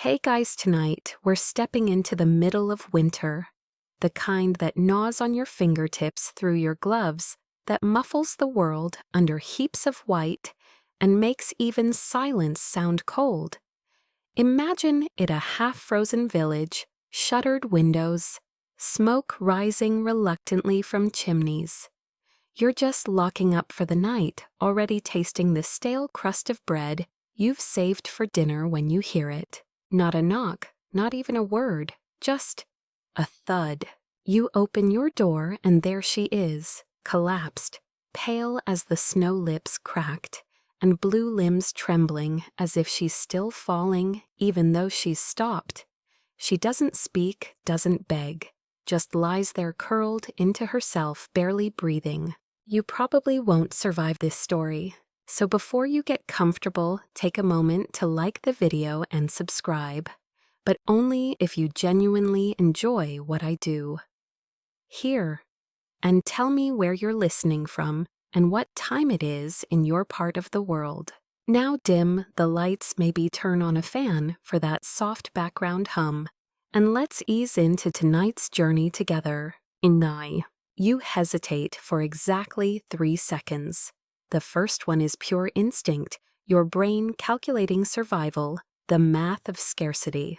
Hey guys, tonight we're stepping into the middle of winter. The kind that gnaws on your fingertips through your gloves, that muffles the world under heaps of white and makes even silence sound cold. Imagine it a half-frozen village, shuttered windows, smoke rising reluctantly from chimneys. You're just locking up for the night, already tasting the stale crust of bread you've saved for dinner when you hear it. Not a knock, not even a word, just a thud. You open your door and there she is, collapsed, pale as the snow lips cracked, and blue limbs trembling as if she's still falling even though she's stopped. She doesn't speak, doesn't beg, just lies there curled into herself, barely breathing. You probably won't survive this story. So before you get comfortable, take a moment to like the video and subscribe, but only if you genuinely enjoy what I do. Here, and tell me where you're listening from and what time it is in your part of the world. Now dim the lights, maybe turn on a fan for that soft background hum, and let's ease into tonight's journey together. You hesitate for exactly 3 seconds. The first one is pure instinct, your brain calculating survival, the math of scarcity.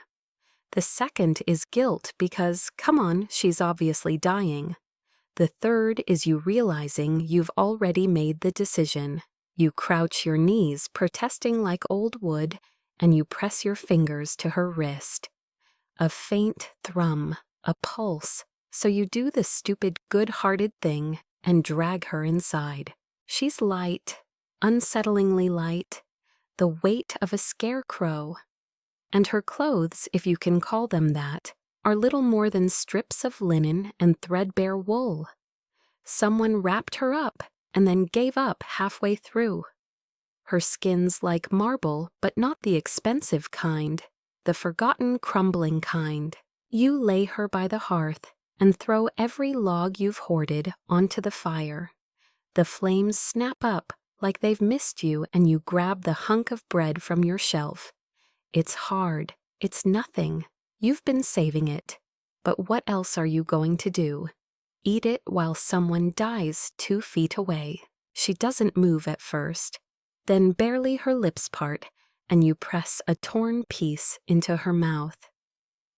The second is guilt because, come on, she's obviously dying. The third is you realizing you've already made the decision. You crouch your knees, protesting like old wood, and you press your fingers to her wrist. A faint thrum, a pulse, so you do the stupid good-hearted thing and drag her inside. She's light, unsettlingly light, the weight of a scarecrow. And her clothes, if you can call them that, are little more than strips of linen and threadbare wool. Someone wrapped her up and then gave up halfway through. Her skin's like marble, but not the expensive kind, the forgotten crumbling kind. You lay her by the hearth and throw every log you've hoarded onto the fire. The flames snap up like they've missed you and you grab the hunk of bread from your shelf. It's hard. It's nothing. You've been saving it. But what else are you going to do? Eat it while someone dies 2 feet away. She doesn't move at first. Then barely her lips part and you press a torn piece into her mouth.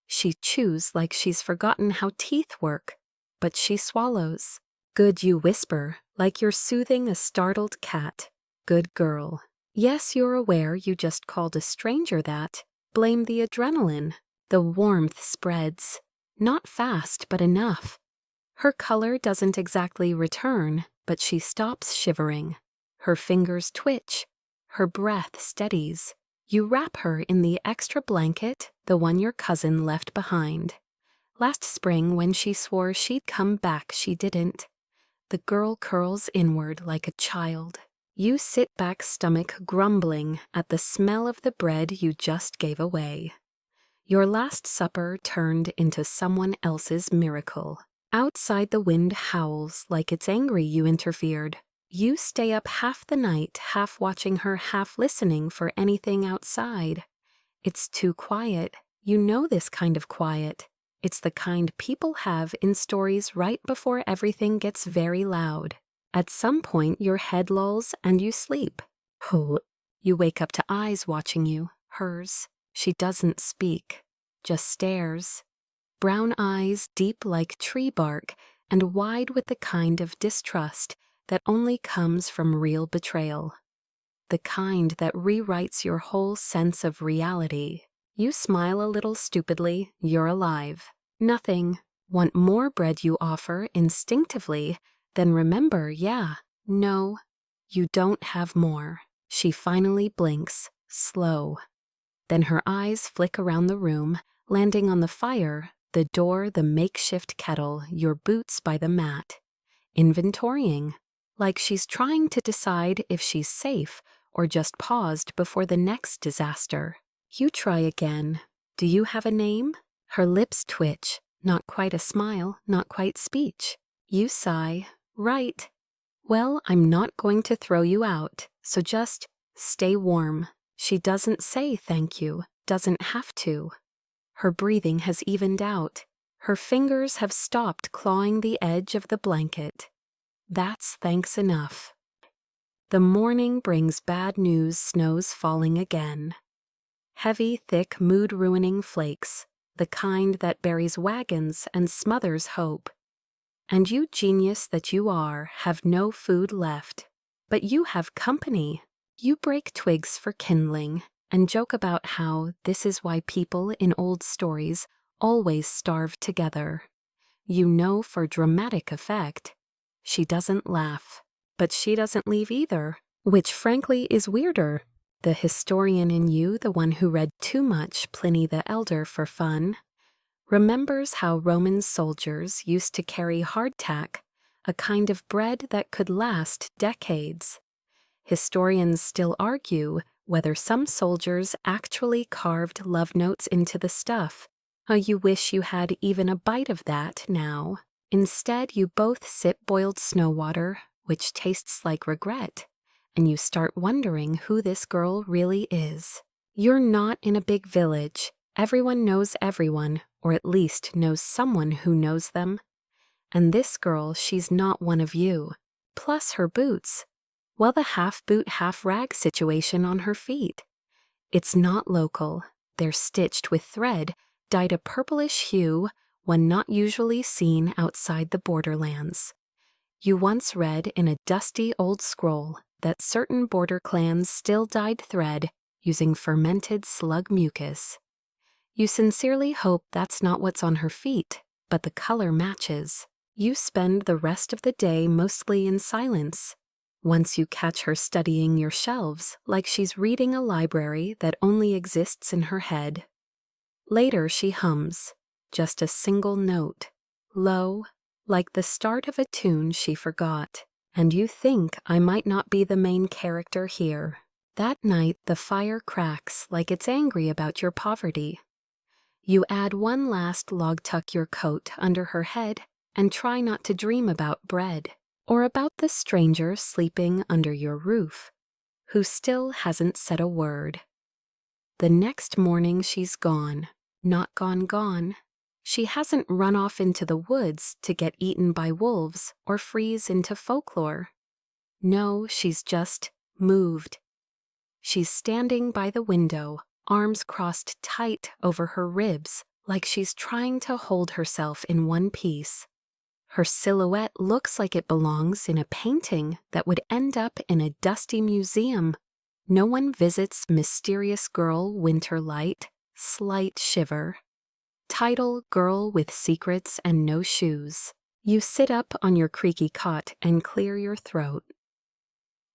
She chews like she's forgotten how teeth work, but she swallows. Good, you whisper, like you're soothing a startled cat. Good girl. Yes, you're aware you just called a stranger that. Blame the adrenaline. The warmth spreads. Not fast, but enough. Her color doesn't exactly return, but she stops shivering. Her fingers twitch. Her breath steadies. You wrap her in the extra blanket, the one your cousin left behind. Last spring, when she swore she'd come back, she didn't. The girl curls inward like a child. You sit back, stomach grumbling at the smell of the bread you just gave away. Your last supper turned into someone else's miracle. Outside the wind howls like it's angry you interfered. You stay up half the night, half watching her, half listening for anything outside. It's too quiet. You know this kind of quiet. It's the kind people have in stories right before everything gets very loud. At some point, your head lulls and you sleep. You wake up to eyes watching you, hers. She doesn't speak, just stares. Brown eyes deep like tree bark and wide with the kind of distrust that only comes from real betrayal. The kind that rewrites your whole sense of reality. You smile a little stupidly, you're alive. Nothing. Want more bread you offer instinctively, then remember, no, you don't have more. She finally blinks, slow. Then her eyes flick around the room, landing on the fire, the door, the makeshift kettle, your boots by the mat. Inventorying, like she's trying to decide if she's safe or just paused before the next disaster. You try again. Do you have a name? Her lips twitch, not quite a smile, not quite speech. You sigh, right. Well, I'm not going to throw you out, so just stay warm. She doesn't say thank you, doesn't have to. Her breathing has evened out. Her fingers have stopped clawing the edge of the blanket. That's thanks enough. The morning brings bad news. Snow's falling again. Heavy, thick, mood-ruining flakes, the kind that buries wagons and smothers hope. And you, genius that you are, have no food left. But you have company. You break twigs for kindling and joke about how this is why people in old stories always starve together. You know, for dramatic effect. She doesn't laugh, but she doesn't leave either, which frankly is weirder. The historian in you, the one who read too much Pliny the Elder for fun, remembers how Roman soldiers used to carry hardtack, a kind of bread that could last decades. Historians still argue whether some soldiers actually carved love notes into the stuff. You wish you had even a bite of that now. Instead, you both sip boiled snow water, which tastes like regret, and you start wondering who this girl really is. You're not in a big village. Everyone knows everyone, or at least knows someone who knows them. And this girl, she's not one of you. Plus her boots. Well, the half-boot, half-rag situation on her feet. It's not local. They're stitched with thread, dyed a purplish hue, one not usually seen outside the borderlands. You once read in a dusty old scroll that certain border clans still dyed thread using fermented slug mucus. You sincerely hope that's not what's on her feet, but the color matches. You spend the rest of the day mostly in silence. Once you catch her studying your shelves like she's reading a library that only exists in her head. Later she hums, just a single note, low, like the start of a tune she forgot. And you think I might not be the main character here. That night the fire cracks like it's angry about your poverty. You add one last log, tuck your coat under her head, and try not to dream about bread, or about the stranger sleeping under your roof, who still hasn't said a word. The next morning she's gone, not gone. She hasn't run off into the woods to get eaten by wolves or freeze into folklore. No, she's just moved. She's standing by the window, arms crossed tight over her ribs, like she's trying to hold herself in one piece. Her silhouette looks like it belongs in a painting that would end up in a dusty museum. No one visits mysterious girl winter light, slight shiver. Title, girl with secrets and no shoes. You sit up on your creaky cot and clear your throat.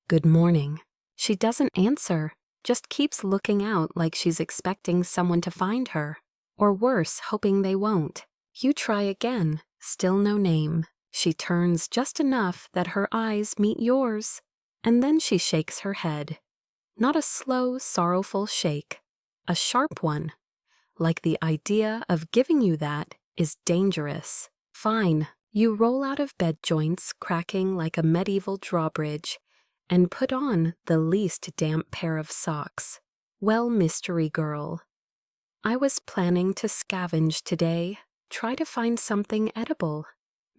Good morning. She doesn't answer, just keeps looking out like she's expecting someone to find her. Or worse, hoping they won't. You try again, still no name. She turns just enough that her eyes meet yours, and then she shakes her head. Not a slow, sorrowful shake, a sharp one. Like the idea of giving you that is dangerous. Fine, you roll out of bed joints cracking like a medieval drawbridge and put on the least damp pair of socks. Well, mystery girl, I was planning to scavenge today, try to find something edible,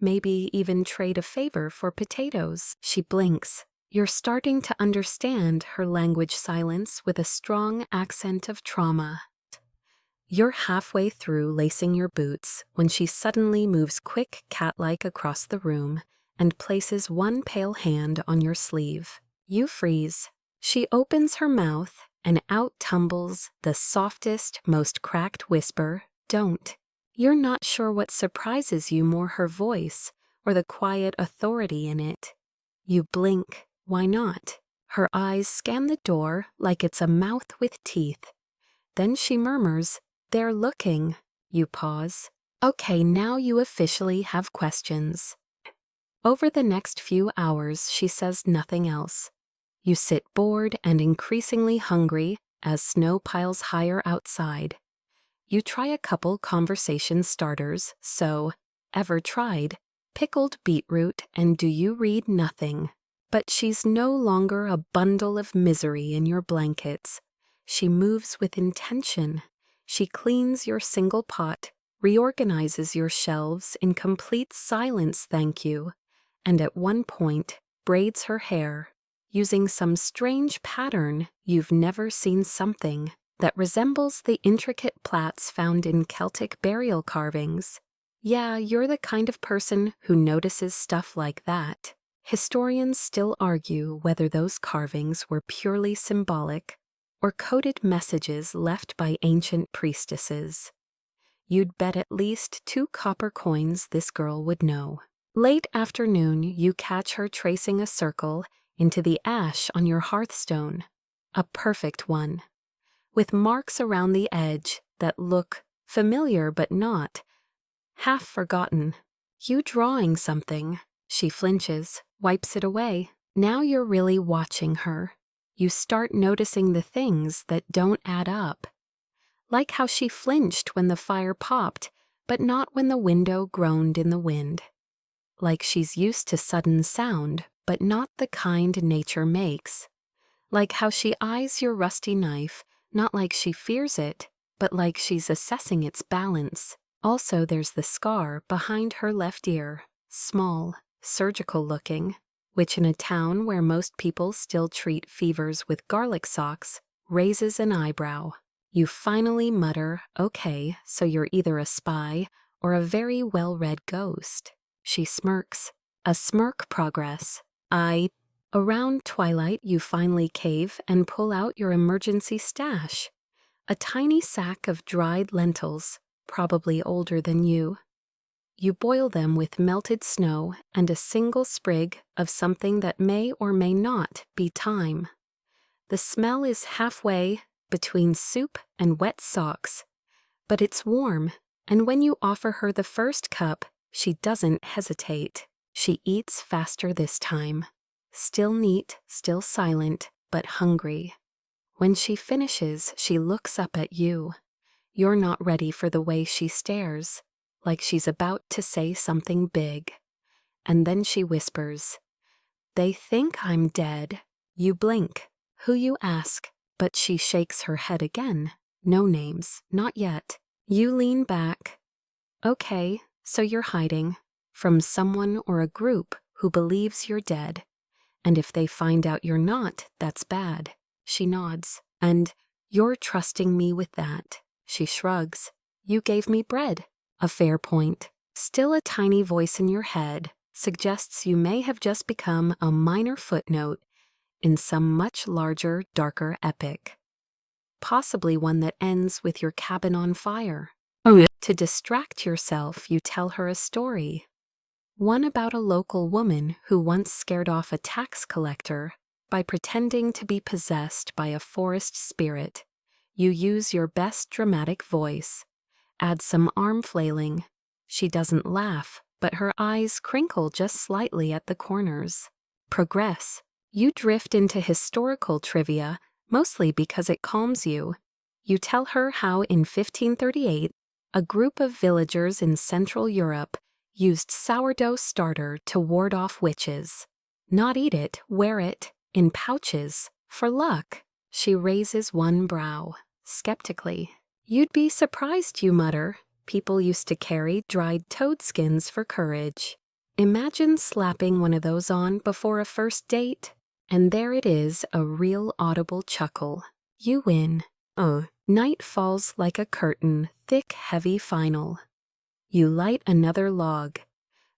maybe even trade a favor for potatoes. She blinks. You're starting to understand her language silence with a strong accent of trauma. You're halfway through lacing your boots when she suddenly moves quick cat-like across the room and places one pale hand on your sleeve. You freeze. She opens her mouth and out tumbles the softest, most cracked whisper, "Don't." You're not sure what surprises you more, her voice or the quiet authority in it. You blink. Why not? Her eyes scan the door like it's a mouth with teeth. Then she murmurs, "They're looking." You pause. Okay, now you officially have questions. Over the next few hours, she says nothing else. You sit bored and increasingly hungry as snow piles higher outside. You try a couple conversation starters, so, ever tried, pickled beetroot and do you read nothing. But she's no longer a bundle of misery in your blankets. She moves with intention. She cleans your single pot, reorganizes your shelves in complete silence, thank you, and at one point braids her hair, using some strange pattern you've never seen, something that resembles the intricate plaits found in Celtic burial carvings. Yeah, you're the kind of person who notices stuff like that. Historians still argue whether those carvings were purely symbolic or coded messages left by ancient priestesses. You'd bet at least 2 copper coins this girl would know. Late afternoon, you catch her tracing a circle into the ash on your hearthstone, a perfect one, with marks around the edge that look familiar but not, half forgotten. You drawing something. She flinches, wipes it away. Now you're really watching her. You start noticing the things that don't add up. Like how she flinched when the fire popped, but not when the window groaned in the wind. Like she's used to sudden sound, but not the kind nature makes. Like how she eyes your rusty knife, not like she fears it, but like she's assessing its balance. Also, there's the scar behind her left ear, small, surgical looking, which in a town where most people still treat fevers with garlic socks, raises an eyebrow. You finally mutter, okay, so you're either a spy or a very well-read ghost. She smirks. A smirk progress. Around twilight, you finally cave and pull out your emergency stash. A tiny sack of dried lentils, probably older than you. You boil them with melted snow and a single sprig of something that may or may not be thyme. The smell is halfway between soup and wet socks, but it's warm, and when you offer her the first cup, she doesn't hesitate. She eats faster this time. Still neat, still silent, but hungry. When she finishes, she looks up at you. You're not ready for the way she stares, like she's about to say something big. And then she whispers, "They think I'm dead." You blink. Who, you ask, but she shakes her head again. No names, not yet. You lean back. Okay, so you're hiding from someone or a group who believes you're dead. And if they find out you're not, that's bad. She nods. And you're trusting me with that. She shrugs. You gave me bread. A fair point. Still, a tiny voice in your head suggests you may have just become a minor footnote in some much larger, darker epic. Possibly one that ends with your cabin on fire. Oh, yeah. To distract yourself, you tell her a story. One about a local woman who once scared off a tax collector by pretending to be possessed by a forest spirit. You use your best dramatic voice. Add some arm flailing. She doesn't laugh, but her eyes crinkle just slightly at the corners. Progress. You drift into historical trivia, mostly because it calms you. You tell her how in 1538, a group of villagers in Central Europe used sourdough starter to ward off witches. Not eat it, wear it, in pouches, for luck. She raises one brow, skeptically. You'd be surprised, you mutter. People used to carry dried toad skins for courage. Imagine slapping one of those on before a first date. And there it is, a real audible chuckle. You win. Night falls like a curtain, thick, heavy, final. You light another log.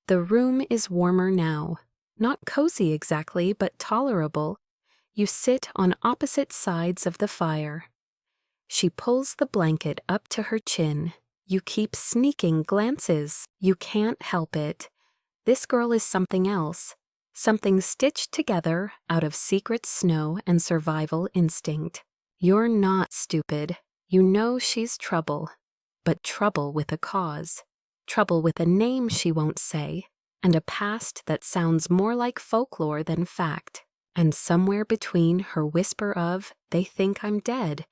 The room is warmer now. Not cozy exactly, but tolerable. You sit on opposite sides of the fire. She pulls the blanket up to her chin. You keep sneaking glances. You can't help it. This girl is something else. Something stitched together out of secret snow and survival instinct. You're not stupid. You know she's trouble. But trouble with a cause. Trouble with a name she won't say. And a past that sounds more like folklore than fact. And somewhere between her whisper of, "They think I'm dead,"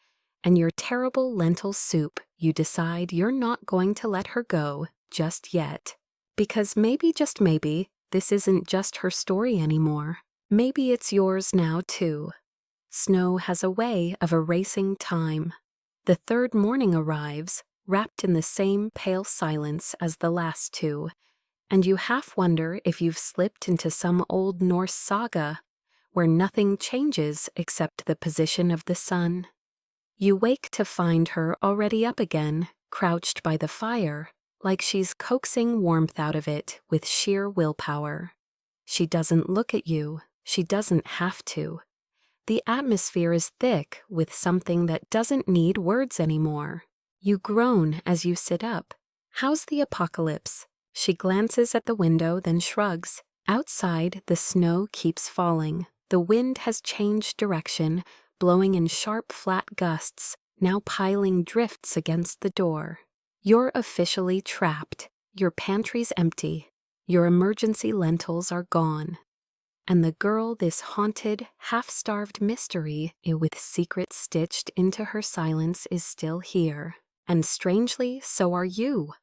and your terrible lentil soup, you decide you're not going to let her go just yet. Because maybe, just maybe, this isn't just her story anymore. Maybe it's yours now, too. Snow has a way of erasing time. The third morning arrives, wrapped in the same pale silence as the last two, and you half wonder if you've slipped into some old Norse saga where nothing changes except the position of the sun. You wake to find her already up again, crouched by the fire, like she's coaxing warmth out of it with sheer willpower. She doesn't look at you, she doesn't have to. The atmosphere is thick with something that doesn't need words anymore. You groan as you sit up. How's the apocalypse? She glances at the window, then shrugs. Outside, the snow keeps falling. The wind has changed direction, blowing in sharp, flat gusts, now piling drifts against the door. You're officially trapped. Your pantry's empty. Your emergency lentils are gone. And the girl this haunted, half-starved mystery with secrets stitched into her silence is still here. And strangely, so are you.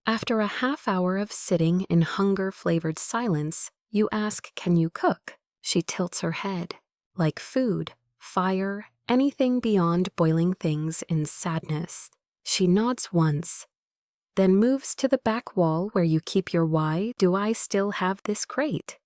After a half hour of sitting in hunger-flavored silence, you ask, "Can you cook?" She tilts her head. Like food, fire, anything beyond boiling things in sadness. She nods once, then moves to the back wall where you keep your "Why do I still have this crate?"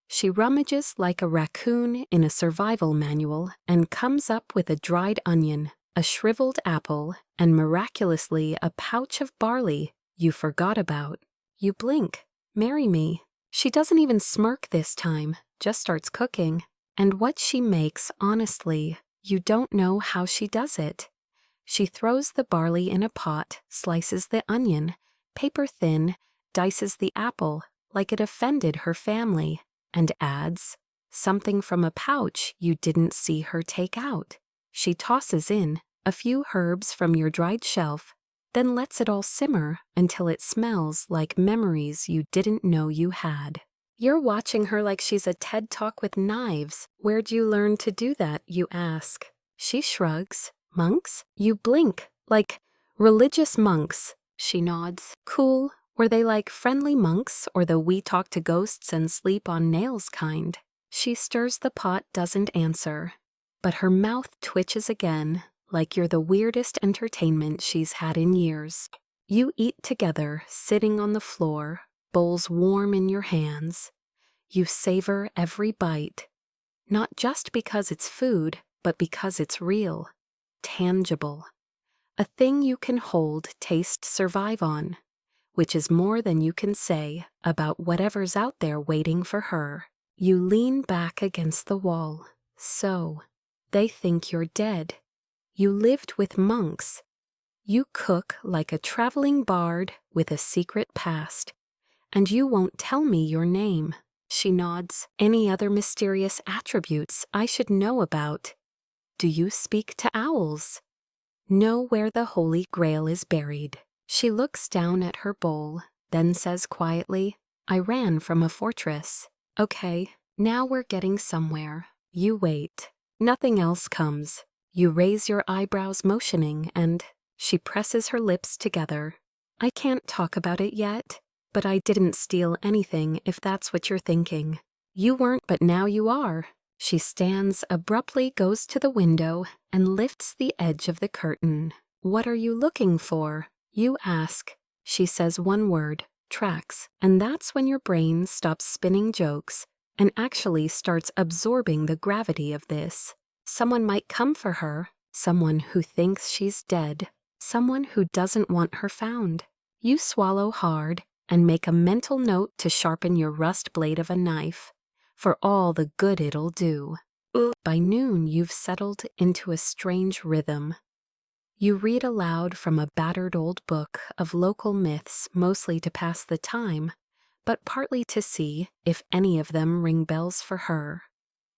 She rummages like a raccoon in a survival manual and comes up with a dried onion, a shriveled apple, and miraculously a pouch of barley you forgot about. You blink. "Marry me." She doesn't even smirk this time, just starts cooking. And what she makes, honestly, you don't know how she does it. She throws the barley in a pot, slices the onion, paper thin, dices the apple like it offended her family, and adds something from a pouch you didn't see her take out. She tosses in a few herbs from your dried shelf, then lets it all simmer until it smells like memories you didn't know you had. You're watching her like she's a TED Talk with knives. "Where'd you learn to do that?" you ask. She shrugs. "Monks?" You blink. "Like religious monks." She nods. "Cool. Were they like friendly monks or the we talk to ghosts and sleep on nails kind?" She stirs the pot, doesn't answer, but her mouth twitches again, like you're the weirdest entertainment she's had in years. You eat together, sitting on the floor, bowls warm in your hands. You savor every bite, not just because it's food, but because it's real, tangible. A thing you can hold, taste, survive on, which is more than you can say about whatever's out there waiting for her. You lean back against the wall. So, they think you're dead. You lived with monks. You cook like a traveling bard with a secret past. And you won't tell me your name. She nods. "Any other mysterious attributes I should know about? Do you speak to owls? Know where the Holy Grail is buried?" She looks down at her bowl, then says quietly, "I ran from a fortress." "Okay, now we're getting somewhere." You wait. Nothing else comes. You raise your eyebrows motioning and she presses her lips together. "I can't talk about it yet, but I didn't steal anything if that's what you're thinking." You weren't, but now you are. She stands abruptly, goes to the window, and lifts the edge of the curtain. "What are you looking for?" You ask. She says one word, "Tracks," and that's when your brain stops spinning jokes and actually starts absorbing the gravity of this. Someone might come for her, someone who thinks she's dead, someone who doesn't want her found. You swallow hard and make a mental note to sharpen your rust blade of a knife, for all the good it'll do. By noon, you've settled into a strange rhythm. You read aloud from a battered old book of local myths, mostly to pass the time, but partly to see if any of them ring bells for her.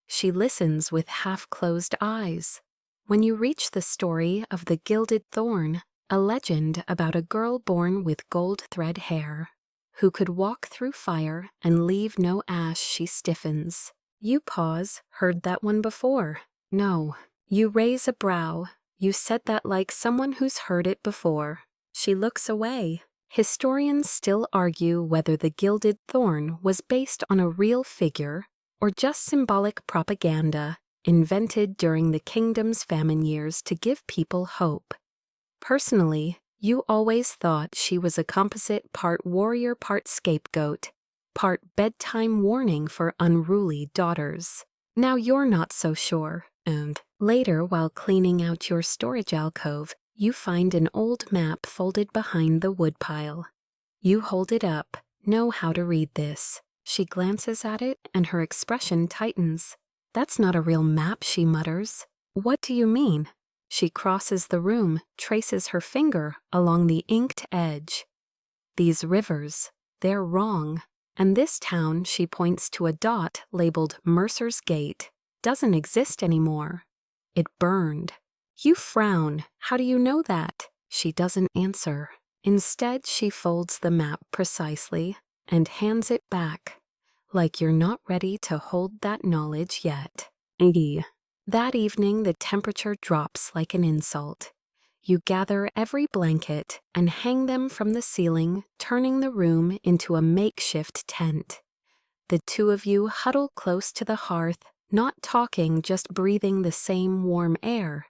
She listens with half-closed eyes. When you reach the story of the Gilded Thorn, a legend about a girl born with gold thread hair, who could walk through fire and leave no ash, she stiffens. You pause. Heard that one before? No. You raise a brow. You said that like someone who's heard it before. She looks away. Historians still argue whether the Gilded Thorn was based on a real figure or just symbolic propaganda invented during the kingdom's famine years to give people hope. Personally, you always thought she was a composite part warrior, part scapegoat, part bedtime warning for unruly daughters. Now you're not so sure, and later, while cleaning out your storage alcove, you find an old map folded behind the woodpile. You hold it up, know how to read this. She glances at it and her expression tightens. That's not a real map, she mutters. What do you mean? She crosses the room, traces her finger along the inked edge. These rivers, they're wrong. And this town, she points to a dot labeled Mercer's Gate, doesn't exist anymore. It burned. You frown. How do you know that? She doesn't answer. Instead, she folds the map precisely and hands it back, like you're not ready to hold that knowledge yet. That evening, the temperature drops like an insult. You gather every blanket and hang them from the ceiling, turning the room into a makeshift tent. The two of you huddle close to the hearth, not talking, just breathing the same warm air,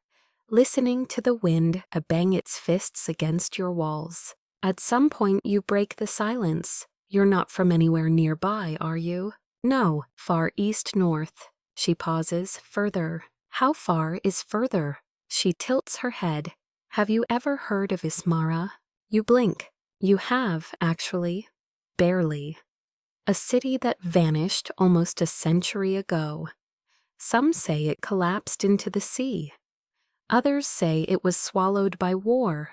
listening to the wind bang its fists against your walls. At some point, you break the silence. You're not from anywhere nearby, are you? No, far east north. She pauses. Further. How far is further? She tilts her head. Have you ever heard of Ismara? You blink. You have, actually. Barely. A city that vanished almost a century ago. Some say it collapsed into the sea. Others say it was swallowed by war.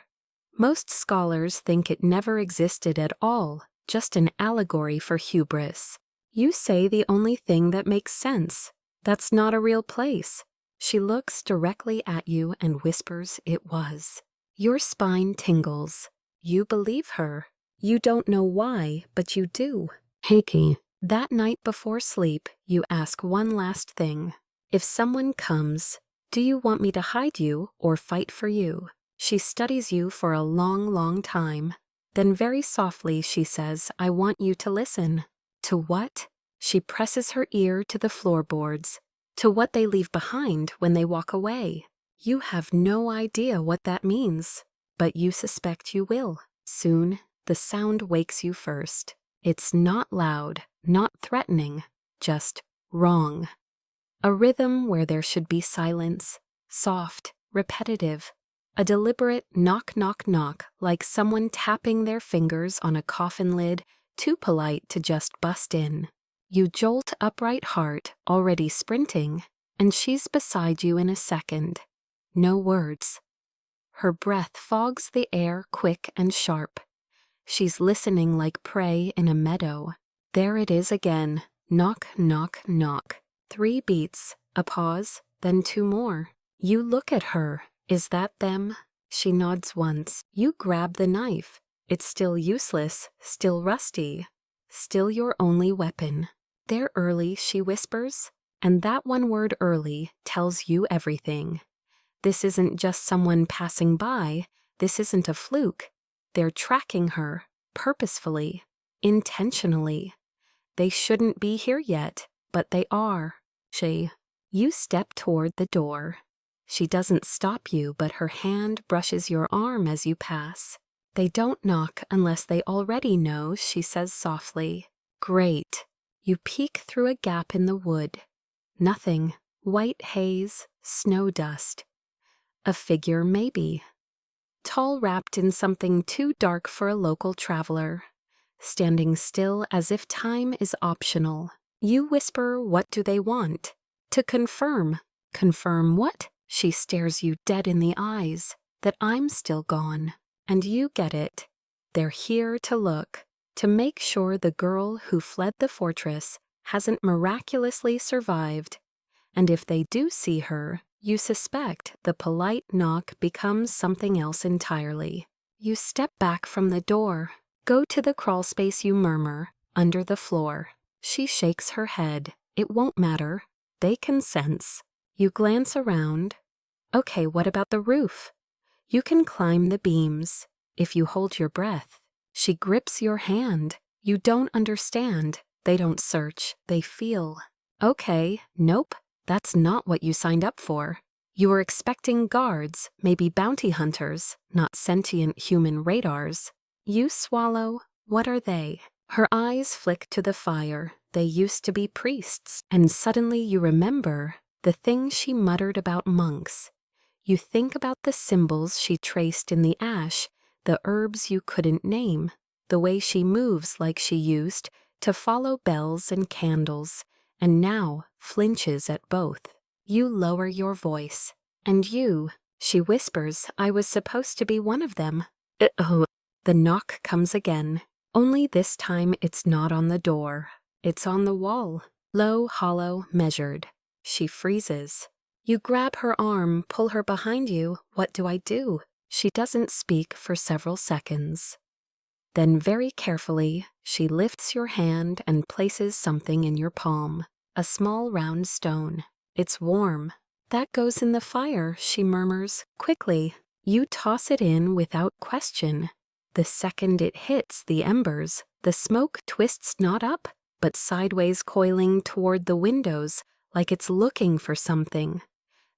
Most scholars think it never existed at all, just an allegory for hubris. You say the only thing that makes sense. That's not a real place. She looks directly at you and whispers it was. Your spine tingles. You believe her. You don't know why, but you do. Heiki. That night before sleep, you ask one last thing. If someone comes, do you want me to hide you or fight for you? She studies you for a long, long time. Then very softly she says, I want you to listen. To what? She presses her ear to the floorboards. To what they leave behind when they walk away. You have no idea what that means, but you suspect you will. Soon, the sound wakes you first. It's not loud, not threatening, just wrong. A rhythm where there should be silence, soft, repetitive. A deliberate knock, knock, knock, like someone tapping their fingers on a coffin lid, too polite to just bust in. You jolt upright heart, already sprinting, and she's beside you in a second. No words. Her breath fogs the air quick and sharp. She's listening like prey in a meadow. There it is again. Knock, knock, knock. 3 beats, a pause, then 2 more. You look at her. Is that them? She nods once. You grab the knife. It's still useless, still rusty, still your only weapon. They're early, she whispers, and that one word early tells you everything. This isn't just someone passing by. This isn't a fluke. They're tracking her, purposefully, intentionally. They shouldn't be here yet, but they are. You step toward the door. She doesn't stop you, but her hand brushes your arm as you pass. They don't knock unless they already know, she says softly. Great. You peek through a gap in the wood. Nothing. White haze, snow dust. A figure, maybe. Tall, wrapped in something too dark for a local traveler. Standing still as if time is optional. You whisper, what do they want? To confirm. Confirm what? She stares you dead in the eyes. That I'm still gone. And you get it. They're here to look. To make sure the girl who fled the fortress hasn't miraculously survived. And if they do see her, you suspect the polite knock becomes something else entirely. You step back from the door. Go to the crawlspace, you murmur, under the floor. She shakes her head. It won't matter. They can sense. You glance around. Okay, what about the roof? You can climb the beams, if you hold your breath. She grips your hand. You don't understand. They don't search. They feel. Okay, nope. That's not what you signed up for. You were expecting guards, maybe bounty hunters, not sentient human radars. You swallow, what are they? Her eyes flick to the fire. They used to be priests. And suddenly you remember the things she muttered about monks. You think about the symbols she traced in the ash, the herbs you couldn't name, the way she moves like she used to follow bells and candles, and now flinches at both. You lower your voice. And you, she whispers, I was supposed to be one of them. Uh-oh. The knock comes again. Only this time it's not on the door. It's on the wall. Low, hollow, measured. She freezes. You grab her arm, pull her behind you. What do I do? She doesn't speak for several seconds. Then very carefully, she lifts your hand and places something in your palm. A small round stone. It's warm. That goes in the fire, she murmurs, quickly. You toss it in without question. The second it hits the embers, the smoke twists not up, but sideways, coiling toward the windows, like it's looking for something.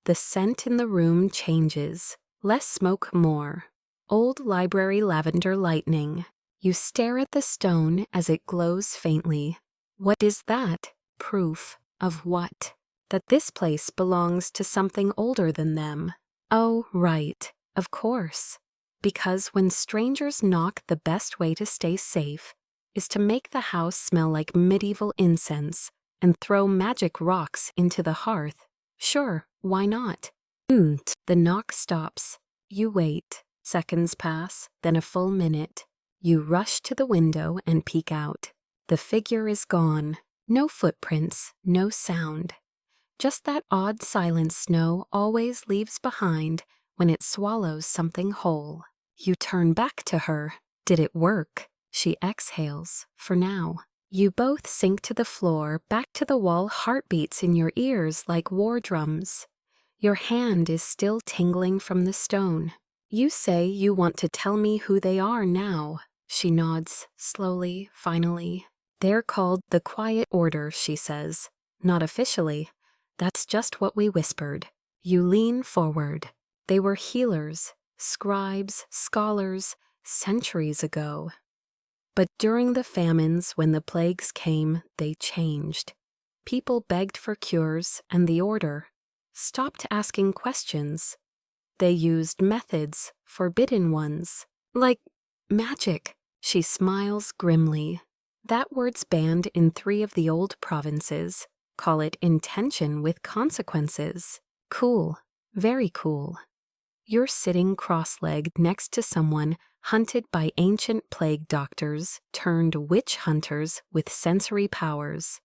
The scent in the room changes. Less smoke, more. Old library lavender lightning. You stare at the stone as it glows faintly. What is that? Proof of what? That this place belongs to something older than them. Oh, right, of course. Because when strangers knock, the best way to stay safe is to make the house smell like medieval incense and throw magic rocks into the hearth. Sure, why not? The knock stops. You wait. Seconds pass, then a full minute. You rush to the window and peek out. The figure is gone. No footprints, no sound. Just that odd silence snow always leaves behind when it swallows something whole. You turn back to her. Did it work? She exhales, for now. You both sink to the floor, back to the wall, heartbeats in your ears like war drums. Your hand is still tingling from the stone. You say you want to tell me who they are now. She nods, slowly, finally. They're called the Quiet Order, she says. Not officially. That's just what we whispered. You lean forward. They were healers, scribes, scholars, centuries ago. But during the famines, when the plagues came, they changed. People begged for cures, and the order stopped asking questions. They used methods, forbidden ones, like magic. She smiles grimly. That word's banned in 3 of the old provinces. Call it intention with consequences. Cool. Very cool. You're sitting cross-legged next to someone hunted by ancient plague doctors turned witch hunters with sensory powers.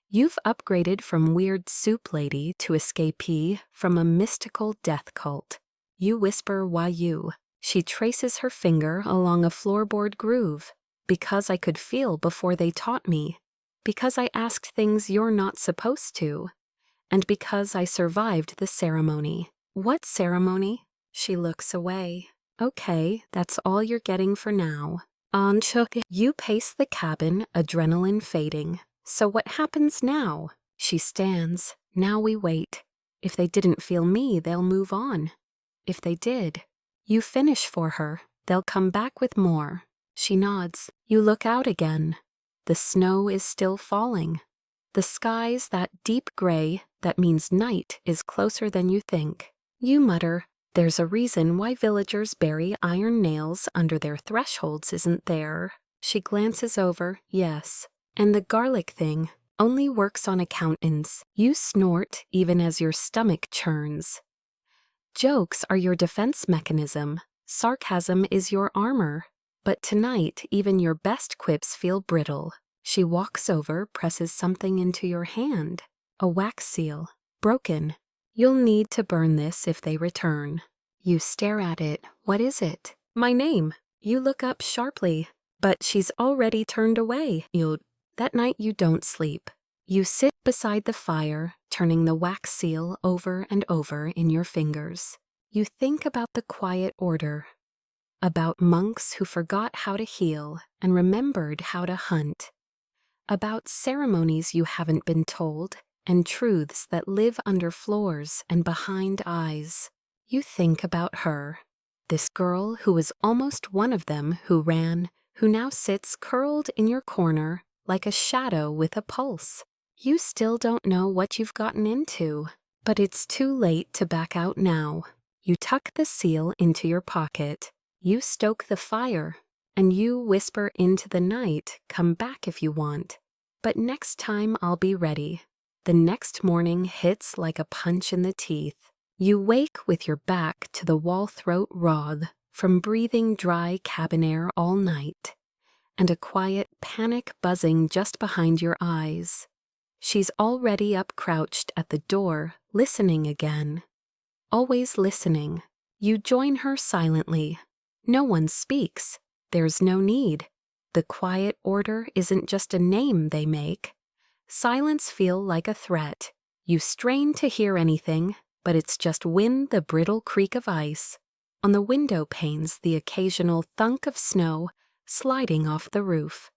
You've upgraded from weird soup lady to escapee from a mystical death cult. You whisper why you. She traces her finger along a floorboard groove. Because I could feel before they taught me. Because I asked things you're not supposed to. And because I survived the ceremony. What ceremony? She looks away. Okay, that's all you're getting for now. You pace the cabin, adrenaline fading. So what happens now? She stands. Now we wait. If they didn't feel me, they'll move on. If they did, you finish for her. They'll come back with more. She nods. You look out again. The snow is still falling. The sky's that deep gray. That means night is closer than you think. You mutter, there's a reason why villagers bury iron nails under their thresholds, isn't there? She glances over, yes. And the garlic thing only works on accountants. You snort even as your stomach churns. Jokes are your defense mechanism. Sarcasm is your armor. But tonight, even your best quips feel brittle. She walks over, presses something into your hand. A wax seal. Broken. You'll need to burn this if they return. You stare at it. What is it? My name. You look up sharply. But she's already turned away. That night you don't sleep. You sit beside the fire, turning the wax seal over and over in your fingers. You think about the Quiet Order. About monks who forgot how to heal and remembered how to hunt. About ceremonies you haven't been told and truths that live under floors and behind eyes. You think about her, this girl who was almost one of them who ran, who now sits curled in your corner like a shadow with a pulse. You still don't know what you've gotten into, but it's too late to back out now. You tuck the seal into your pocket, you stoke the fire, and you whisper into the night, "Come back if you want. But next time I'll be ready." The next morning hits like a punch in the teeth. You wake with your back to the wall throat raw from breathing dry cabin air all night, and a quiet panic buzzing just behind your eyes. She's already up crouched at the door, listening again. Always listening. You join her silently. No one speaks. There's no need. The quiet order isn't just a name they make. Silence feels like a threat. You strain to hear anything, but it's just wind, the brittle creak of ice. On the window panes, the occasional thunk of snow sliding off the roof.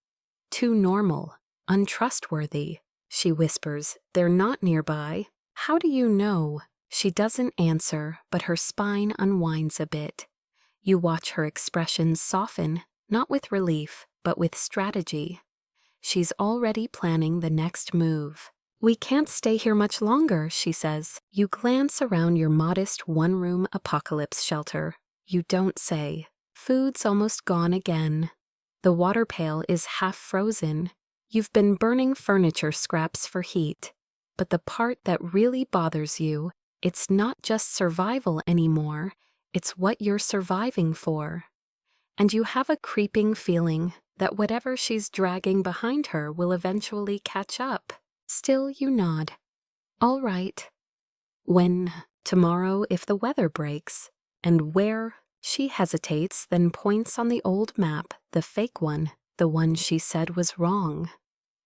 Too normal, untrustworthy. She whispers, "They're not nearby." How do you know? She doesn't answer, but her spine unwinds a bit. You watch her expression soften, not with relief, but with strategy. She's already planning the next move. "We can't stay here much longer," she says. You glance around your modest one-room apocalypse shelter. You don't say. Food's almost gone again. The water pail is half frozen. You've been burning furniture scraps for heat. But the part that really bothers you, it's not just survival anymore, it's what you're surviving for. And you have a creeping feeling that whatever she's dragging behind her will eventually catch up. Still, you nod. "All right." "When?" "Tomorrow if the weather breaks." "And where?" She hesitates, then points on the old map, the fake one, the one she said was wrong.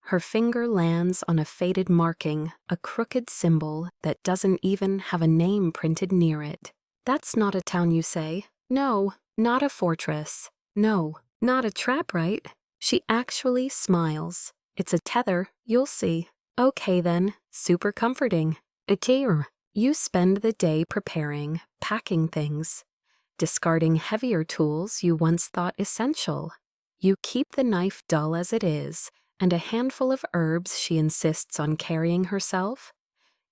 Her finger lands on a faded marking, a crooked symbol that doesn't even have a name printed near it. "That's not a town, you say?" "No, not a fortress. No, not a trap, right?" She actually smiles. "It's a tether, you'll see." "Okay then, super comforting." "Etir." You spend the day preparing, packing things, discarding heavier tools you once thought essential. You keep the knife dull as it is, and a handful of herbs she insists on carrying herself.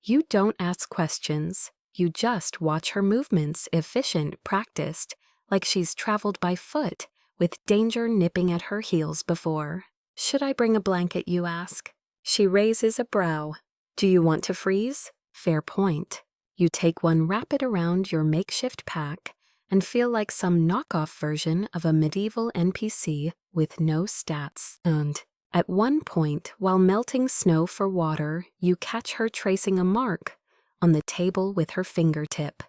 You don't ask questions. You just watch her movements, efficient, practiced, like she's traveled by foot, with danger nipping at her heels before. "Should I bring a blanket, you ask?" She raises a brow. "Do you want to freeze?" Fair point. You take one, wrap it around your makeshift pack, and feel like some knockoff version of a medieval NPC with no stats. And at one point, while melting snow for water, you catch her tracing a mark on the table with her fingertip.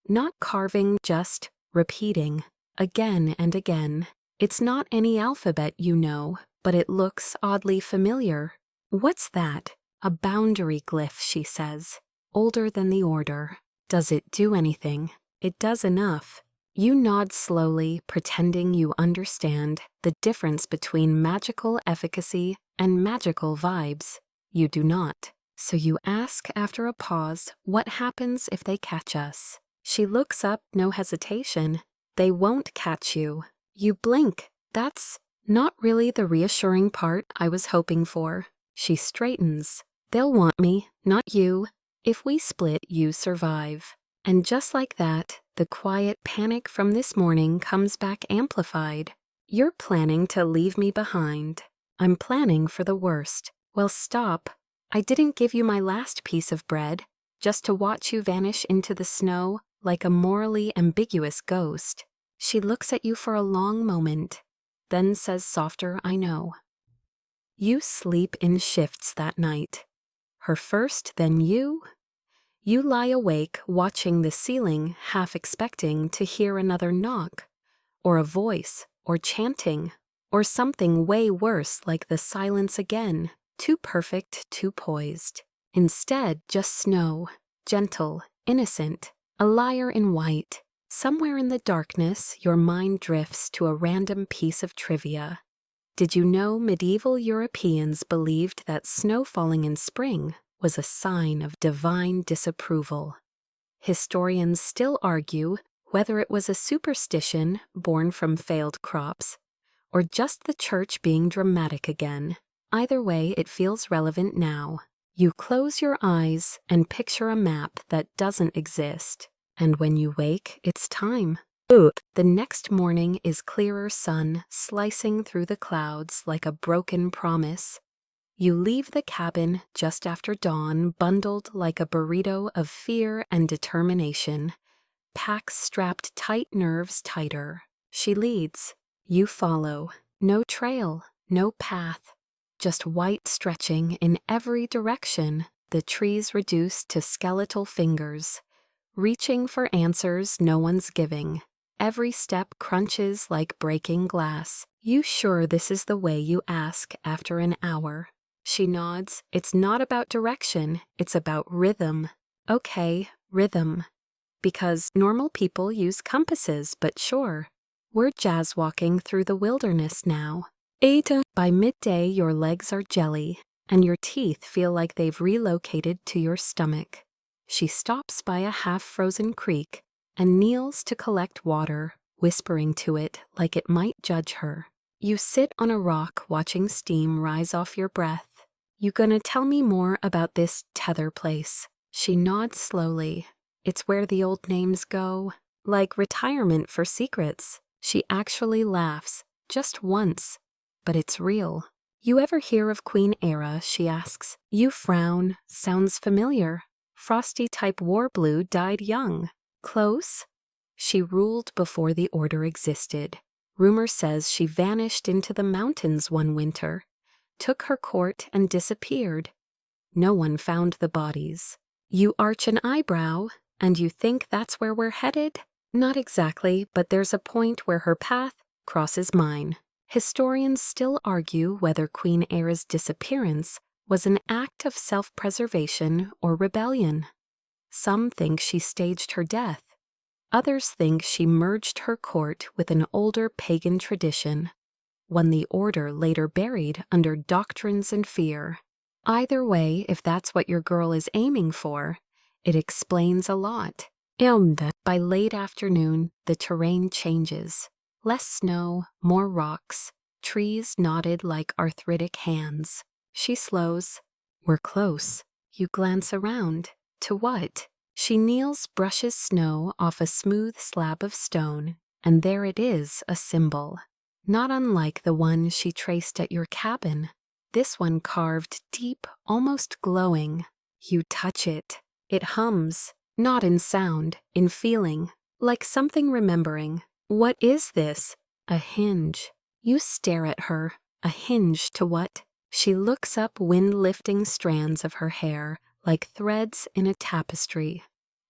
Not carving, just repeating, again and again. It's not any alphabet you know, but it looks oddly familiar. "What's that?" "A boundary glyph," she says. "Older than the order." "Does it do anything?" "It does enough." You nod slowly, pretending you understand the difference between magical efficacy and magical vibes. You do not. So you ask after a pause, "What happens if they catch us?" She looks up, no hesitation. "They won't catch you." You blink. "That's not really the reassuring part I was hoping for." She straightens. "They'll want me, not you. If we split, you survive." And just like that, the quiet panic from this morning comes back amplified. "You're planning to leave me behind." "I'm planning for the worst." "Well, stop. I didn't give you my last piece of bread, just to watch you vanish into the snow like a morally ambiguous ghost." She looks at you for a long moment, then says softer, "I know." You sleep in shifts that night. Her first, then you. You lie awake watching the ceiling, half expecting to hear another knock, or a voice, or chanting, or something way worse like the silence again, too perfect, too poised. Instead, just snow, gentle, innocent, a liar in white. Somewhere in the darkness, your mind drifts to a random piece of trivia. Did you know medieval Europeans believed that snow falling in spring was a sign of divine disapproval. Historians still argue whether it was a superstition born from failed crops or just the church being dramatic again. Either way, it feels relevant now. You close your eyes and picture a map that doesn't exist. And when you wake, it's time. The next morning is clearer sun slicing through the clouds like a broken promise. You leave the cabin just after dawn, bundled like a burrito of fear and determination. Packs strapped tight, nerves tighter. She leads. You follow. No trail, no path. Just white stretching in every direction, the trees reduced to skeletal fingers. Reaching for answers no one's giving. Every step crunches like breaking glass. You sure this is the way, you ask after an hour? She nods. It's not about direction, it's about rhythm. Okay, rhythm. Because normal people use compasses, but sure. We're jazz walking through the wilderness now. By midday, your legs are jelly, and your teeth feel like they've relocated to your stomach. She stops by a half-frozen creek and kneels to collect water, whispering to it like it might judge her. You sit on a rock watching steam rise off your breath. You gonna tell me more about this tether place? She nods slowly. It's where the old names go, like retirement for secrets. She actually laughs, just once, but it's real. You ever hear of Queen Era? She asks. You frown. Sounds familiar. Frosty-type war blue died young. Close? She ruled before the order existed. Rumor says she vanished into the mountains one winter, took her court and disappeared. No one found the bodies. You arch an eyebrow, and you think that's where we're headed? Not exactly, but there's a point where her path crosses mine. Historians still argue whether Queen Era's disappearance was an act of self-preservation or rebellion. Some think she staged her death. Others think she merged her court with an older pagan tradition, one the order later buried under doctrines and fear. Either way, if that's what your girl is aiming for, it explains a lot. By late afternoon, the terrain changes. Less snow, more rocks, trees knotted like arthritic hands. She slows. We're close. You glance around. To what? She kneels, brushes snow off a smooth slab of stone, and there it is, a symbol. Not unlike the one she traced at your cabin. This one carved deep, almost glowing. You touch it. It hums, not in sound, in feeling, like something remembering. What is this? A hinge. You stare at her. A hinge to what? She looks up wind-lifting strands of her hair, like threads in a tapestry,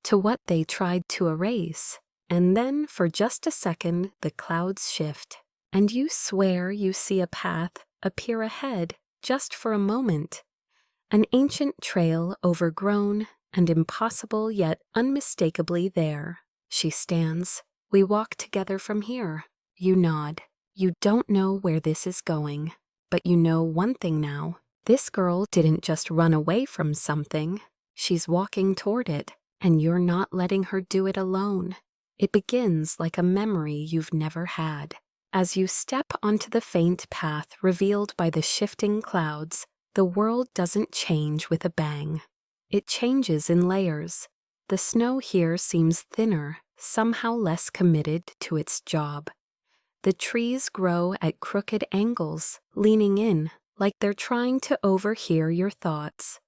to what they tried to erase. And then, for just a second, the clouds shift, and you swear you see a path appear ahead, just for a moment. An ancient trail, overgrown and impossible, yet unmistakably there. She stands. We walk together from here. You nod. You don't know where this is going, but you know one thing now. This girl didn't just run away from something. She's walking toward it, and you're not letting her do it alone. It begins like a memory you've never had. As you step onto the faint path revealed by the shifting clouds, the world doesn't change with a bang. It changes in layers. The snow here seems thinner, somehow less committed to its job. The trees grow at crooked angles, leaning in, like they're trying to overhear your thoughts.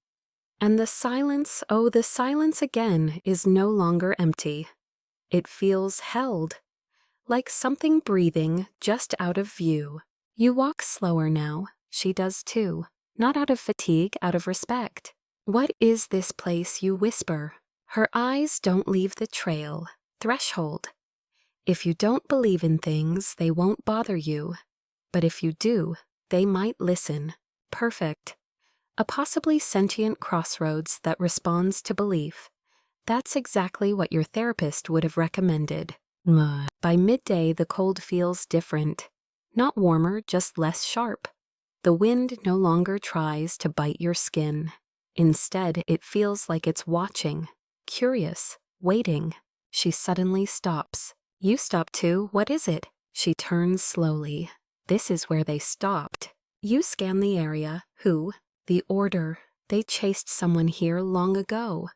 And the silence, oh, the silence again, is no longer empty. It feels held, like something breathing just out of view. You walk slower now. She does too. Not out of fatigue, out of respect. What is this place, you whisper? Her eyes don't leave the trail. Threshold. If you don't believe in things, they won't bother you. But if you do, they might listen. Perfect. A possibly sentient crossroads that responds to belief. That's exactly what your therapist would have recommended. By midday, the cold feels different. Not warmer, just less sharp. The wind no longer tries to bite your skin. Instead, it feels like it's watching, curious, waiting. She suddenly stops. You stop too. What is it? She turns slowly. This is where they stopped. You scan the area. Who? The order. They chased someone here long ago.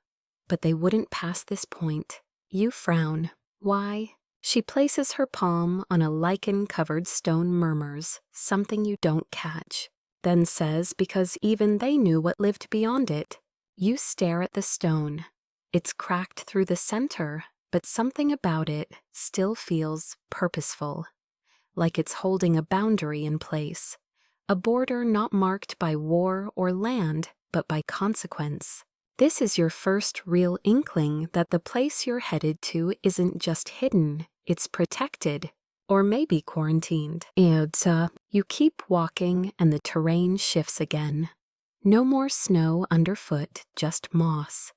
But they wouldn't pass this point. You frown. Why? She places her palm on a lichen-covered stone, murmurs, something you don't catch. Then says, because even they knew what lived beyond it. You stare at the stone. It's cracked through the center, but something about it still feels purposeful, like it's holding a boundary in place, a border not marked by war or land, but by consequence. This is your first real inkling that the place you're headed to isn't just hidden, it's protected, or maybe quarantined. And you keep walking and the terrain shifts again. No more snow underfoot, just moss.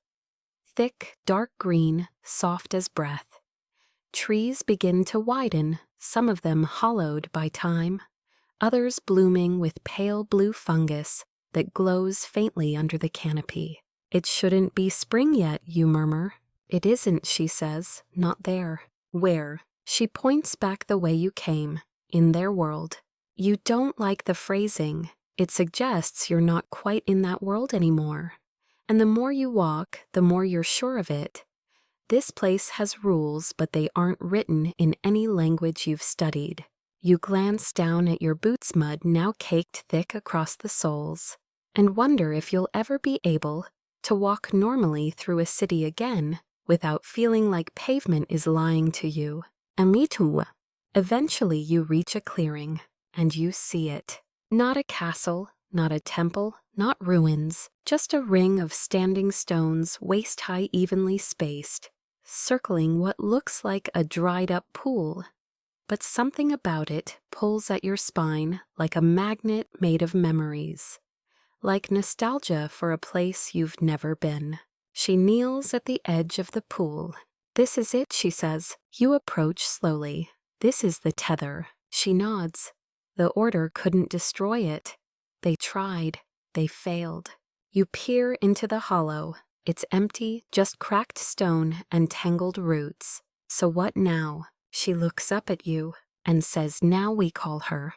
Thick, dark green, soft as breath. Trees begin to widen, some of them hollowed by time, others blooming with pale blue fungus that glows faintly under the canopy. It shouldn't be spring yet, you murmur. It isn't, she says, not there. Where? She points back the way you came, in their world. You don't like the phrasing. It suggests you're not quite in that world anymore. And the more you walk, the more you're sure of it. This place has rules, but they aren't written in any language you've studied. You glance down at your boots' mud now caked thick across the soles, and wonder if you'll ever be able to walk normally through a city again without feeling like pavement is lying to you. And me too. Eventually you reach a clearing, and you see it. Not a castle, not a temple, not ruins, just a ring of standing stones waist-high evenly spaced, circling what looks like a dried-up pool. But something about it pulls at your spine like a magnet made of memories, like nostalgia for a place you've never been. She kneels at the edge of the pool. This is it, she says. You approach slowly. This is the tether. She nods. The order couldn't destroy it. They tried. They failed. You peer into the hollow. It's empty, just cracked stone and tangled roots. So what now? She looks up at you and says, now we call her.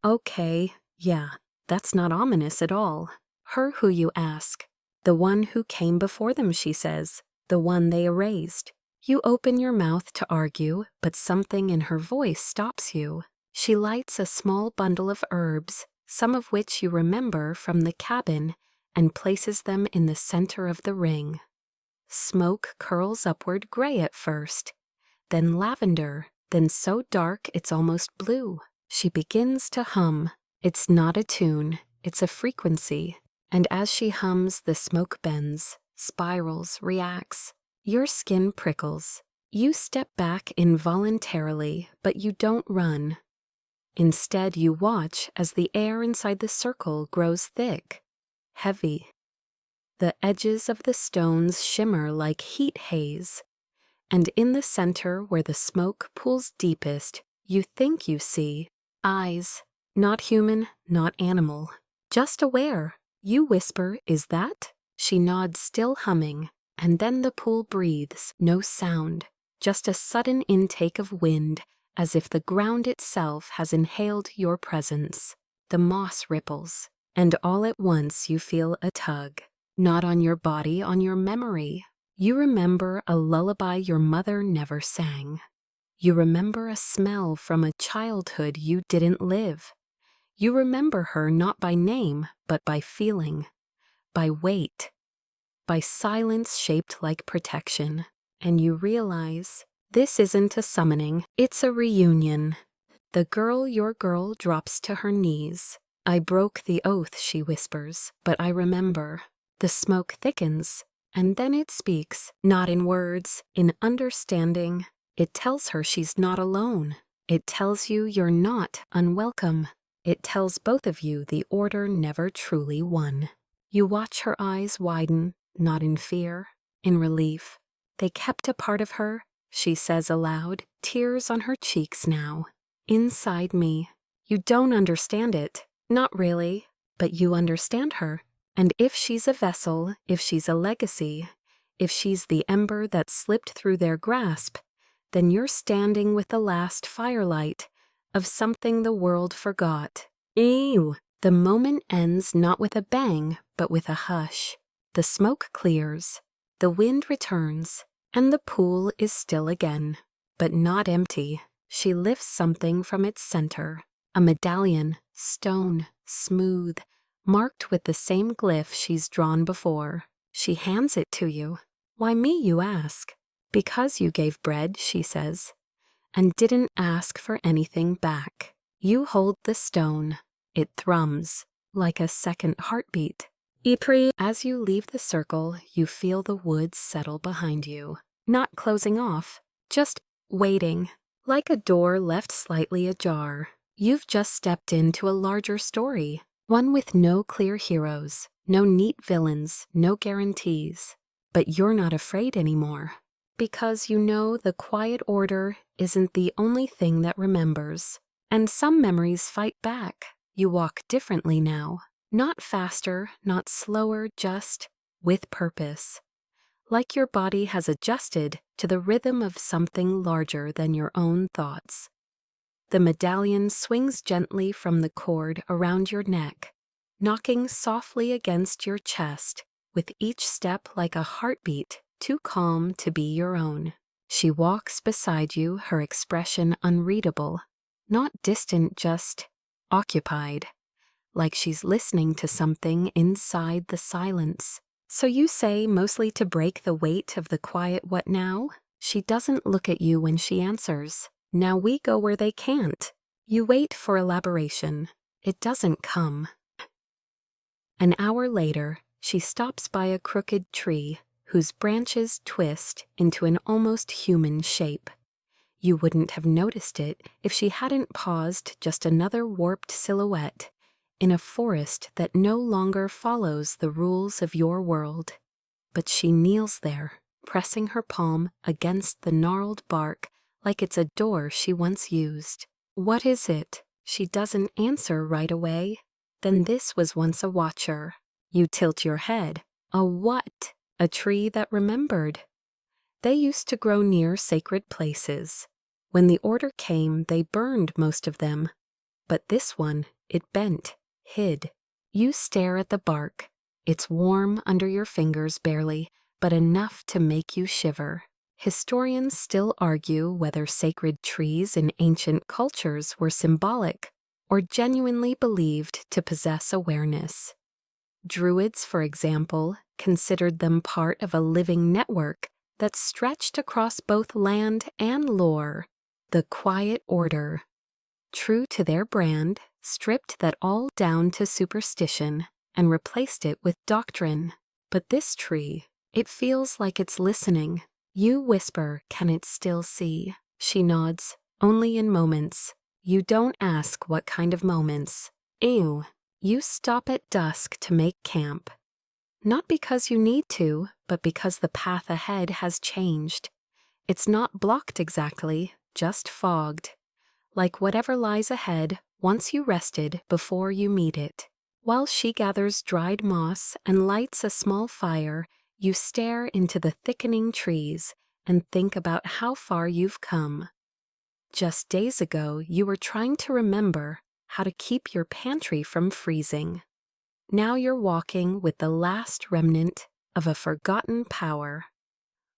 Okay, yeah, that's not ominous at all. Her who you ask. The one who came before them, she says. The one they erased. You open your mouth to argue, but something in her voice stops you. She lights a small bundle of herbs, some of which you remember from the cabin, and places them in the center of the ring. Smoke curls upward, gray at first, then lavender, then so dark it's almost blue. She begins to hum. It's not a tune, it's a frequency. And as she hums, the smoke bends, spirals, reacts. Your skin prickles. You step back involuntarily, but you don't run. Instead, you watch as the air inside the circle grows thick, heavy. The edges of the stones shimmer like heat haze, and in the center where the smoke pools deepest, you think you see eyes, not human, not animal, just aware. You whisper, is that? She nods, still humming, and then the pool breathes, no sound, just a sudden intake of wind, as if the ground itself has inhaled your presence. The moss ripples, and all at once you feel a tug, not on your body, on your memory. You remember a lullaby your mother never sang. You remember a smell from a childhood you didn't live. You remember her not by name, but by feeling, by weight, by silence shaped like protection. And you realize this isn't a summoning, it's a reunion. The girl, your girl, drops to her knees. I broke the oath, she whispers, but I remember. The smoke thickens, and then it speaks, not in words, in understanding. It tells her she's not alone. It tells you you're not unwelcome. It tells both of you the order never truly won. You watch her eyes widen, not in fear, in relief. They kept a part of her, she says aloud, tears on her cheeks now. Inside me. You don't understand it. Not really. But you understand her. And if she's a vessel, if she's a legacy, if she's the ember that slipped through their grasp, then you're standing with the last firelight of something the world forgot. Ew! The moment ends not with a bang, but with a hush. The smoke clears, the wind returns, and the pool is still again. But not empty. She lifts something from its center, a medallion, stone, smooth, marked with the same glyph she's drawn before. She hands it to you. Why me, you ask? Because you gave bread, she says, and didn't ask for anything back. You hold the stone. It thrums, like a second heartbeat. Ypres. As you leave the circle, you feel the woods settle behind you. Not closing off, just waiting. Like a door left slightly ajar. You've just stepped into a larger story, one with no clear heroes, no neat villains, no guarantees. But you're not afraid anymore, because you know the quiet order isn't the only thing that remembers. And some memories fight back. You walk differently now. Not faster, not slower, just with purpose. Like your body has adjusted to the rhythm of something larger than your own thoughts. The medallion swings gently from the cord around your neck, knocking softly against your chest, with each step like a heartbeat too calm to be your own. She walks beside you, her expression unreadable, not distant, just occupied, like she's listening to something inside the silence. So you say, mostly to break the weight of the quiet what now? She doesn't look at you when she answers. Now we go where they can't. You wait for elaboration. It doesn't come. An hour later, she stops by a crooked tree whose branches twist into an almost human shape. You wouldn't have noticed it if she hadn't paused, just another warped silhouette in a forest that no longer follows the rules of your world. But she kneels there, pressing her palm against the gnarled bark like it's a door she once used. What is it? She doesn't answer right away. Then this was once a watcher. You tilt your head. A what? A tree that remembered. They used to grow near sacred places. When the order came, they burned most of them. But this one, it bent, hid. You stare at the bark. It's warm under your fingers barely, but enough to make you shiver. Historians still argue whether sacred trees in ancient cultures were symbolic or genuinely believed to possess awareness. Druids, for example, considered them part of a living network that stretched across both land and lore. The quiet order. True to their brand, stripped that all down to superstition and replaced it with doctrine. But this tree, it feels like it's listening. You whisper, can it still see? She nods, only in moments. You don't ask what kind of moments. Ew. You stop at dusk to make camp. Not because you need to, but because the path ahead has changed. It's not blocked exactly, just fogged. Like whatever lies ahead once you rested before you meet it. While she gathers dried moss and lights a small fire, you stare into the thickening trees and think about how far you've come. Just days ago, you were trying to remember how to keep your pantry from freezing. Now you're walking with the last remnant of a forgotten power,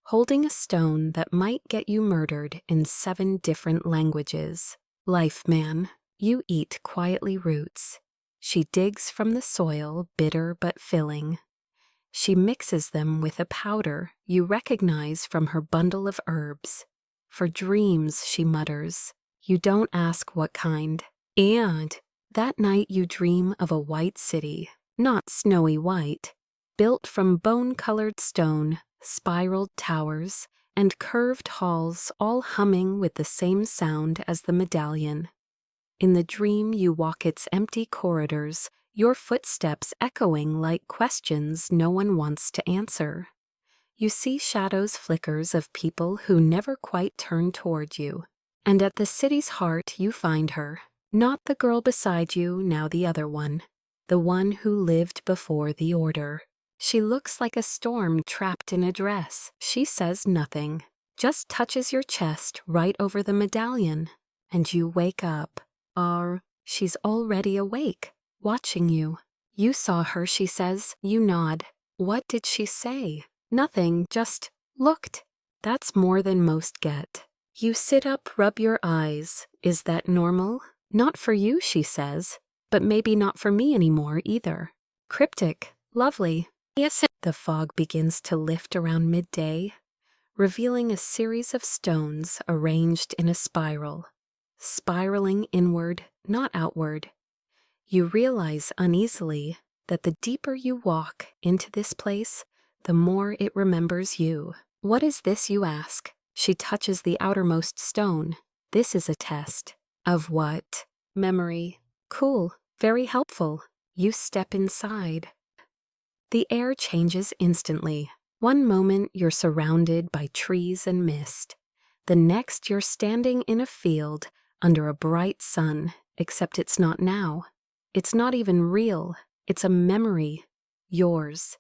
holding a stone that might get you murdered in 7 different languages. Life, man, you eat quietly roots. She digs from the soil, bitter but filling. She mixes them with a powder you recognize from her bundle of herbs. For dreams, she mutters. You don't ask what kind. And that night you dream of a white city, not snowy white, built from bone-colored stone, spiraled towers, and curved halls all humming with the same sound as the medallion. In the dream you walk its empty corridors, your footsteps echoing like questions no one wants to answer. You see shadows flickers of people who never quite turn toward you. And at the city's heart you find her, not the girl beside you, now the other one. the one who lived before the order. She looks like a storm trapped in a dress. She says nothing, just touches your chest right over the medallion, and you wake up. She's already awake, watching you. You saw her, she says. You nod. What did she say? Nothing, just looked. That's more than most get. You sit up, rub your eyes. Is that normal? Not for you, she says, but maybe not for me anymore either. Cryptic, lovely. Yes. The fog begins to lift around midday, revealing a series of stones arranged in a spiral, spiraling inward, not outward. You realize uneasily that the deeper you walk into this place, the more it remembers you. What is this, you ask? She touches the outermost stone. This is a test. Of what? Memory. Cool. Very helpful. You step inside. The air changes instantly. One moment you're surrounded by trees and mist. The next you're standing in a field under a bright sun, except it's not now. It's not even real. It's a memory. Yours.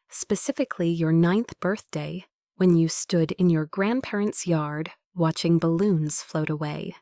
Specifically your 9th birthday, when you stood in your grandparents' yard watching balloons float away.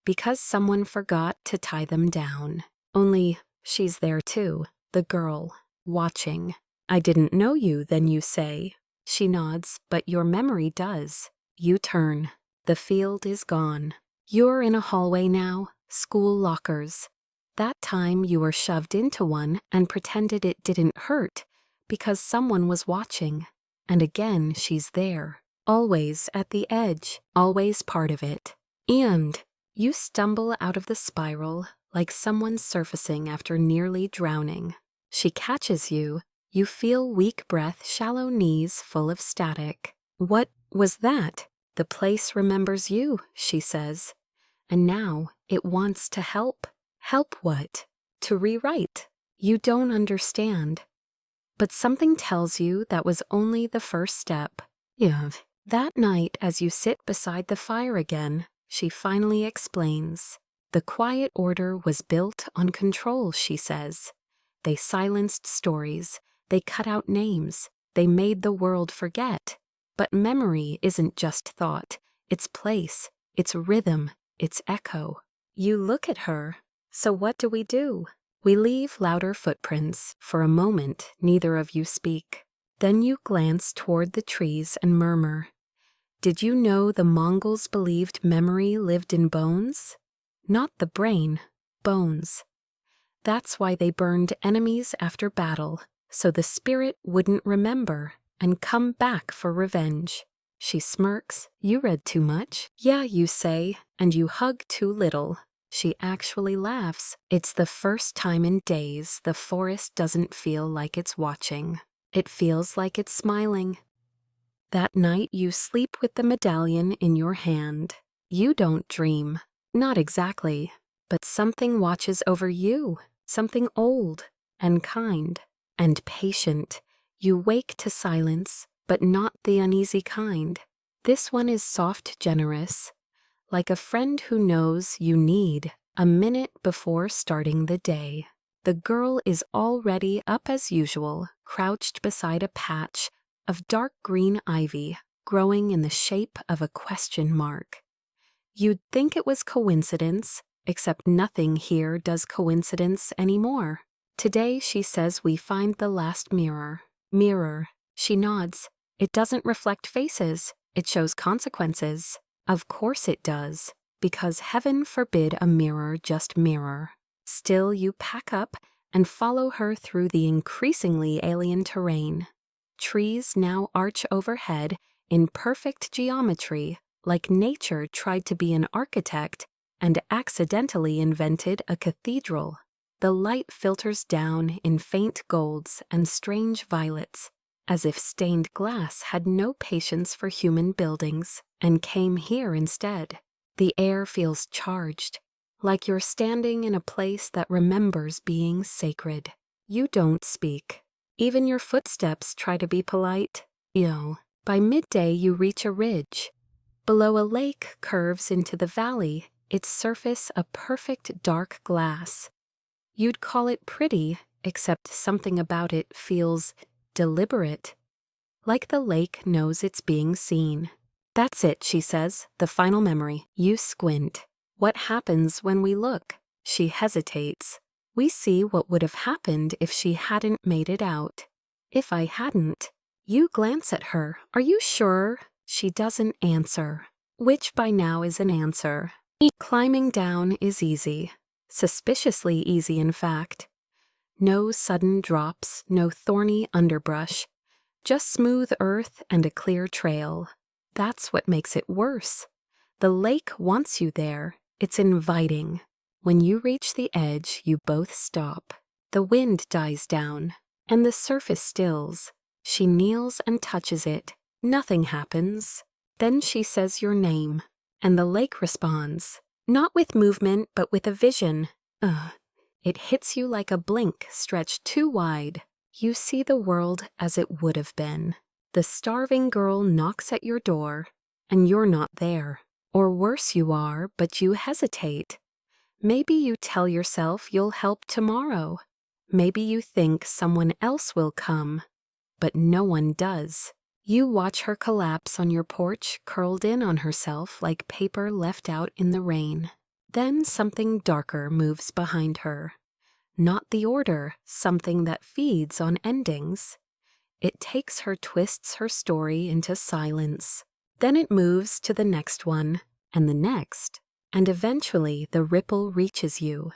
Because someone forgot to tie them down. Only she's there too, the girl, watching. I didn't know you, then you say. She nods, but your memory does. You turn. The field is gone. You're in a hallway now, school lockers. That time you were shoved into one and pretended it didn't hurt because someone was watching. And again, she's there. Always at the edge, always part of it. And you stumble out of the spiral like someone surfacing after nearly drowning. She catches you. You feel weak breath, shallow knees full of static. What was that? The place remembers you, she says. And now it wants to help. Help what? To rewrite. You don't understand. But something tells you that was only the first step. That night, as you sit beside the fire again, she finally explains. The quiet order was built on control, she says. They silenced stories. They cut out names. They made the world forget. But memory isn't just thought. It's place. It's rhythm. It's echo. You look at her. So what do? We leave louder footprints. For a moment, neither of you speak. Then you glance toward the trees and murmur. Did you know the Mongols believed memory lived in bones? Not the brain, bones. That's why they burned enemies after battle, so the spirit wouldn't remember and come back for revenge. She smirks. You read too much. Yeah, you say, and you hug too little. She actually laughs. It's the first time in days the forest doesn't feel like it's watching. It feels like it's smiling. That night you sleep with the medallion in your hand. You don't dream. Not exactly. But something watches over you. Something old and kind and patient. You wake to silence, but not the uneasy kind. This one is soft, generous, like a friend who knows you need a minute before starting the day. The girl is already up as usual, crouched beside a patch of dark green ivy growing in the shape of a question mark. You'd think it was coincidence, except nothing here does coincidence anymore. Today, she says, we find the last mirror. Mirror. She nods. It doesn't reflect faces. It shows consequences. Of course it does, because heaven forbid a mirror just mirror. Still, you pack up and follow her through the increasingly alien terrain. Trees now arch overhead in perfect geometry, like nature tried to be an architect and accidentally invented a cathedral. The light filters down in faint golds and strange violets, as if stained glass had no patience for human buildings and came here instead. The air feels charged, like you're standing in a place that remembers being sacred. You don't speak. Even your footsteps try to be polite. By midday you reach a ridge. Below, a lake curves into the valley, its surface a perfect dark glass. You'd call it pretty except something about it feels deliberate, like the lake knows it's being seen. That's it, she says, the final memory. You squint. What happens when we look? She hesitates. We see what would have happened if she hadn't made it out. If I hadn't. You glance at her. Are you sure? She doesn't answer. Which by now is an answer. Climbing down is easy. Suspiciously easy, in fact. No sudden drops, no thorny underbrush. Just smooth earth and a clear trail. That's what makes it worse. The lake wants you there. It's inviting. When you reach the edge, you both stop. The wind dies down, and the surface stills. She kneels and touches it. Nothing happens. Then she says your name, and the lake responds. Not with movement, but with a vision. It hits you like a blink stretched too wide. You see the world as it would have been. The starving girl knocks at your door, and you're not there. Or worse, you are, but you hesitate. Maybe you tell yourself you'll help tomorrow. Maybe you think someone else will come, but no one does. You watch her collapse on your porch, curled in on herself like paper left out in the rain. Then something darker moves behind her. Not the order, something that feeds on endings. It takes her, twists her story into silence. Then it moves to the next one, and the next, and eventually the ripple reaches you.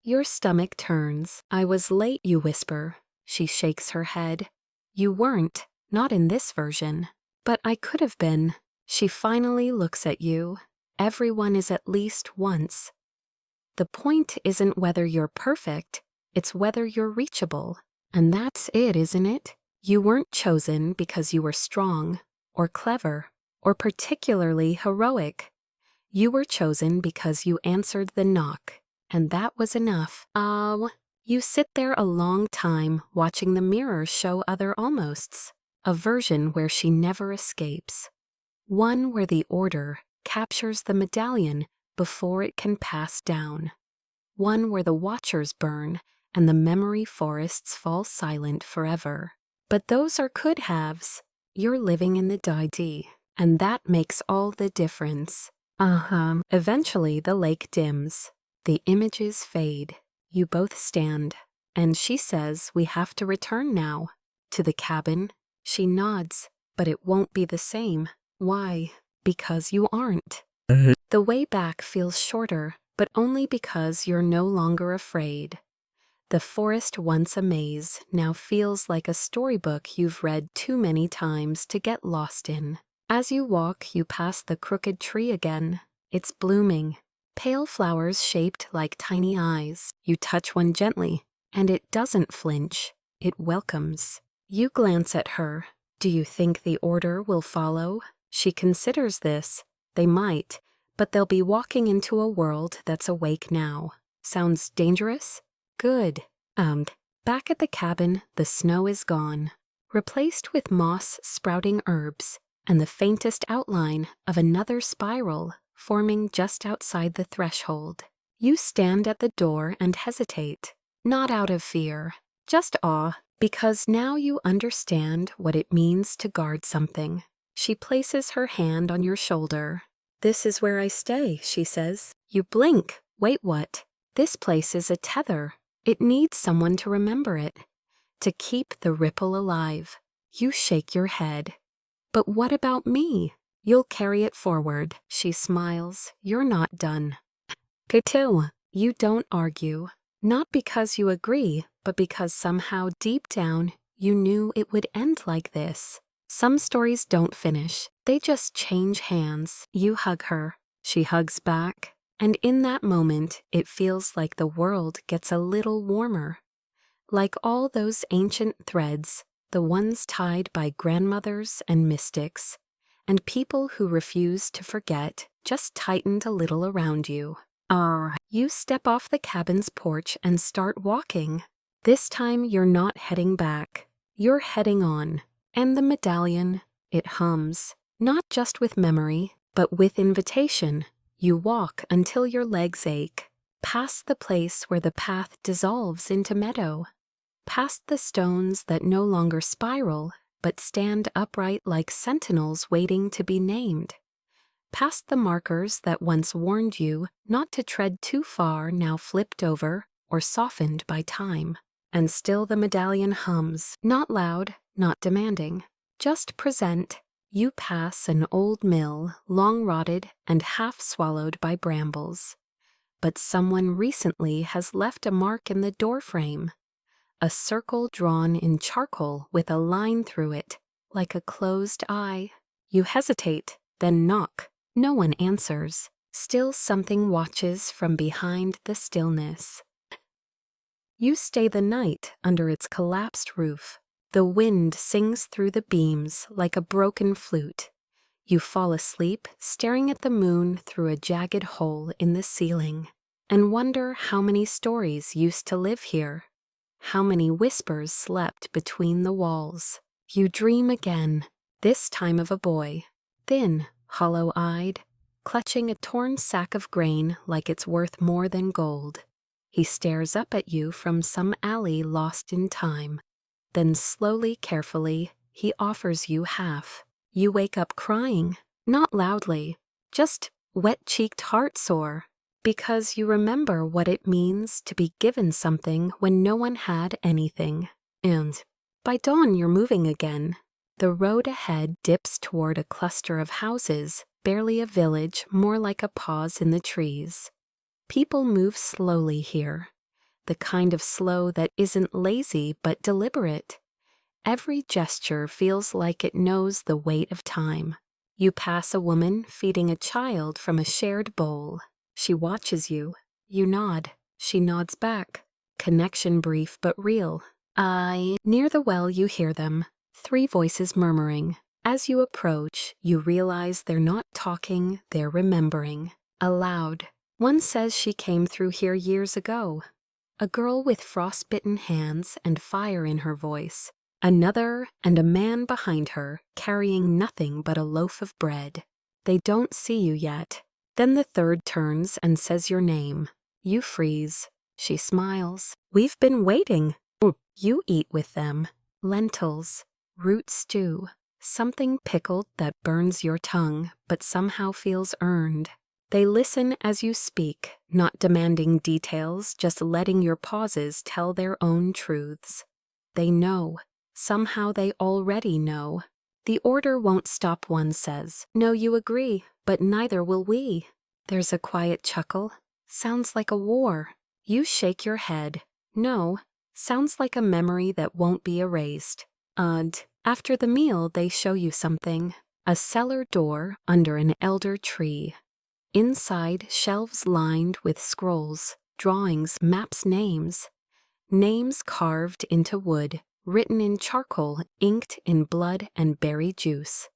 Your stomach turns. I was late, you whisper. She shakes her head. You weren't, not in this version. But I could have been. She finally looks at you. Everyone is at least once. The point isn't whether you're perfect, it's whether you're reachable. And that's it, isn't it? You weren't chosen because you were strong, or clever, or particularly heroic. You were chosen because you answered the knock, and that was enough. You sit there a long time watching the mirror show other almosts, a version where she never escapes. One where the order captures the medallion before it can pass down. One where the watchers burn and the memory forests fall silent forever. But those are could-haves. You're living in the D, and that makes all the difference. Eventually the lake dims. The images fade. You both stand, and she says we have to return now. To the cabin. She nods, but it won't be the same. Why? Because you aren't. The way back feels shorter, but only because you're no longer afraid. The forest, once a maze, now feels like a storybook you've read too many times to get lost in. As you walk, you pass the crooked tree again. It's blooming. Pale flowers shaped like tiny eyes. You touch one gently, and it doesn't flinch. It welcomes. You glance at her. Do you think the order will follow? She considers this. They might, but they'll be walking into a world that's awake now. Sounds dangerous? Good. Back at the cabin, the snow is gone, replaced with moss sprouting herbs, and the faintest outline of another spiral forming just outside the threshold. You stand at the door and hesitate, not out of fear, just awe, because now you understand what it means to guard something. She places her hand on your shoulder. This is where I stay, she says. You blink. Wait, what? This place is a tether. It needs someone to remember it, to keep the ripple alive. You shake your head. But what about me? You'll carry it forward. She smiles. You're not done. Katil, you don't argue. Not because you agree, but because somehow deep down you knew it would end like this. Some stories don't finish. They just change hands. You hug her. She hugs back. And in that moment, it feels like the world gets a little warmer. Like all those ancient threads, the ones tied by grandmothers and mystics, and people who refuse to forget, just tightened a little around you. You step off the cabin's porch and start walking. This time you're not heading back. You're heading on. And the medallion, it hums, not just with memory, but with invitation. You walk until your legs ache, past the place where the path dissolves into meadow, past the stones that no longer spiral but stand upright like sentinels waiting to be named, past the markers that once warned you not to tread too far, now flipped over or softened by time. And still the medallion hums, not loud, not demanding, just present. You pass an old mill, long rotted and half swallowed by brambles. But someone recently has left a mark in the doorframe, a circle drawn in charcoal with a line through it, like a closed eye. You hesitate, then knock. No one answers. Still something watches from behind the stillness. You stay the night under its collapsed roof. The wind sings through the beams like a broken flute. You fall asleep staring at the moon through a jagged hole in the ceiling, and wonder how many stories used to live here, how many whispers slept between the walls. You dream again, this time of a boy, thin, hollow-eyed, clutching a torn sack of grain like it's worth more than gold. He stares up at you from some alley lost in time. Then slowly, carefully, he offers you half. You wake up crying, not loudly, just wet-cheeked heart-sore, because you remember what it means to be given something when no one had anything. And by dawn you're moving again. The road ahead dips toward a cluster of houses, barely a village, more like a pause in the trees. People move slowly here, the kind of slow that isn't lazy but deliberate. Every gesture feels like it knows the weight of time. You pass a woman feeding a child from a shared bowl. She watches you. You nod. She nods back. Connection brief but real. Near the well you hear them, 3 voices murmuring. As you approach, you realize they're not talking, they're remembering. Aloud. One says she came through here years ago. A girl with frostbitten hands and fire in her voice. Another, and a man behind her, carrying nothing but a loaf of bread. They don't see you yet. Then the third turns and says your name. You freeze. She smiles. We've been waiting. You eat with them. Lentils, root stew, something pickled that burns your tongue but somehow feels earned. They listen as you speak, not demanding details, just letting your pauses tell their own truths. They know. Somehow they already know. The order won't stop, one says. No, you agree, but neither will we. There's a quiet chuckle. Sounds like a war. You shake your head. No, sounds like a memory that won't be erased. After the meal, they show you something. A cellar door under an elder tree. Inside, shelves lined with scrolls, drawings, maps, names. Names carved into wood, written in charcoal, inked in blood and berry juice.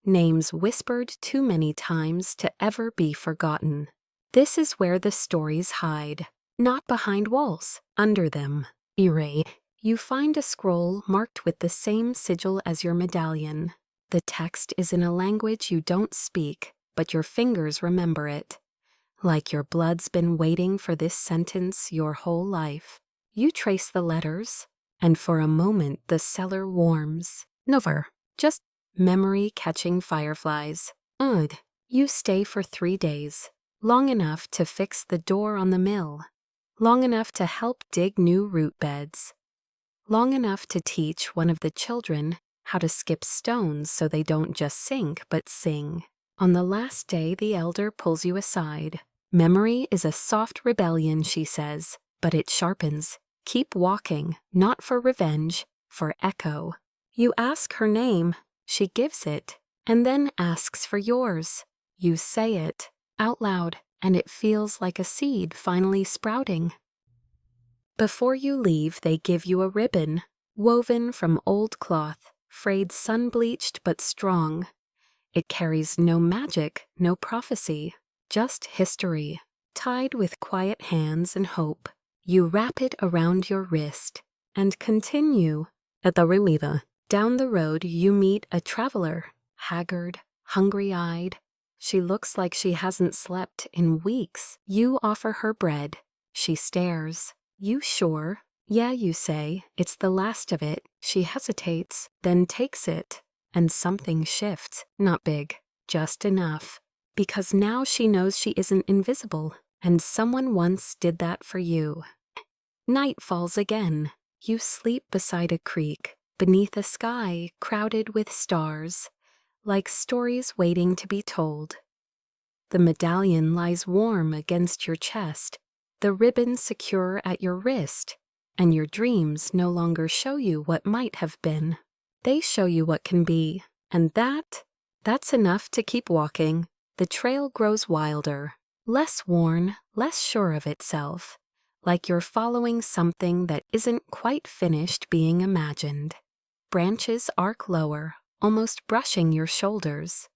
Names whispered too many times to ever be forgotten. This is where the stories hide, not behind walls, under them. You find a scroll marked with the same sigil as your medallion. The text is in a language you don't speak, but your fingers remember it. Like your blood's been waiting for this sentence your whole life. You trace the letters, and for a moment the cellar warms. Never. Just memory catching fireflies. You stay for 3 days. Long enough to fix the door on the mill. Long enough to help dig new root beds. Long enough to teach one of the children how to skip stones so they don't just sink but sing. On the last day, the elder pulls you aside. Memory is a soft rebellion, she says, but it sharpens. Keep walking, not for revenge, for echo. You ask her name, she gives it, and then asks for yours. You say it, out loud, and it feels like a seed finally sprouting. Before you leave, they give you a ribbon, woven from old cloth, frayed sun-bleached but strong. It carries no magic, no prophecy, just history, tied with quiet hands and hope. You wrap it around your wrist and continue. At the reliever, down the road you meet a traveler, haggard, hungry-eyed. She looks like she hasn't slept in weeks. You offer her bread, She stares. You sure? Yeah, you say. It's the last of it. She hesitates, then takes it. And something shifts. Not big. Just enough. Because now she knows she isn't invisible. And someone once did that for you. Night falls again. You sleep beside a creek, beneath a sky crowded with stars, like stories waiting to be told. The medallion lies warm against your chest, the ribbon secure at your wrist, and your dreams no longer show you what might have been. They show you what can be, and that's enough to keep walking. The trail grows wilder, less worn, less sure of itself, like you're following something that isn't quite finished being imagined. Branches arc lower, almost brushing your shoulders,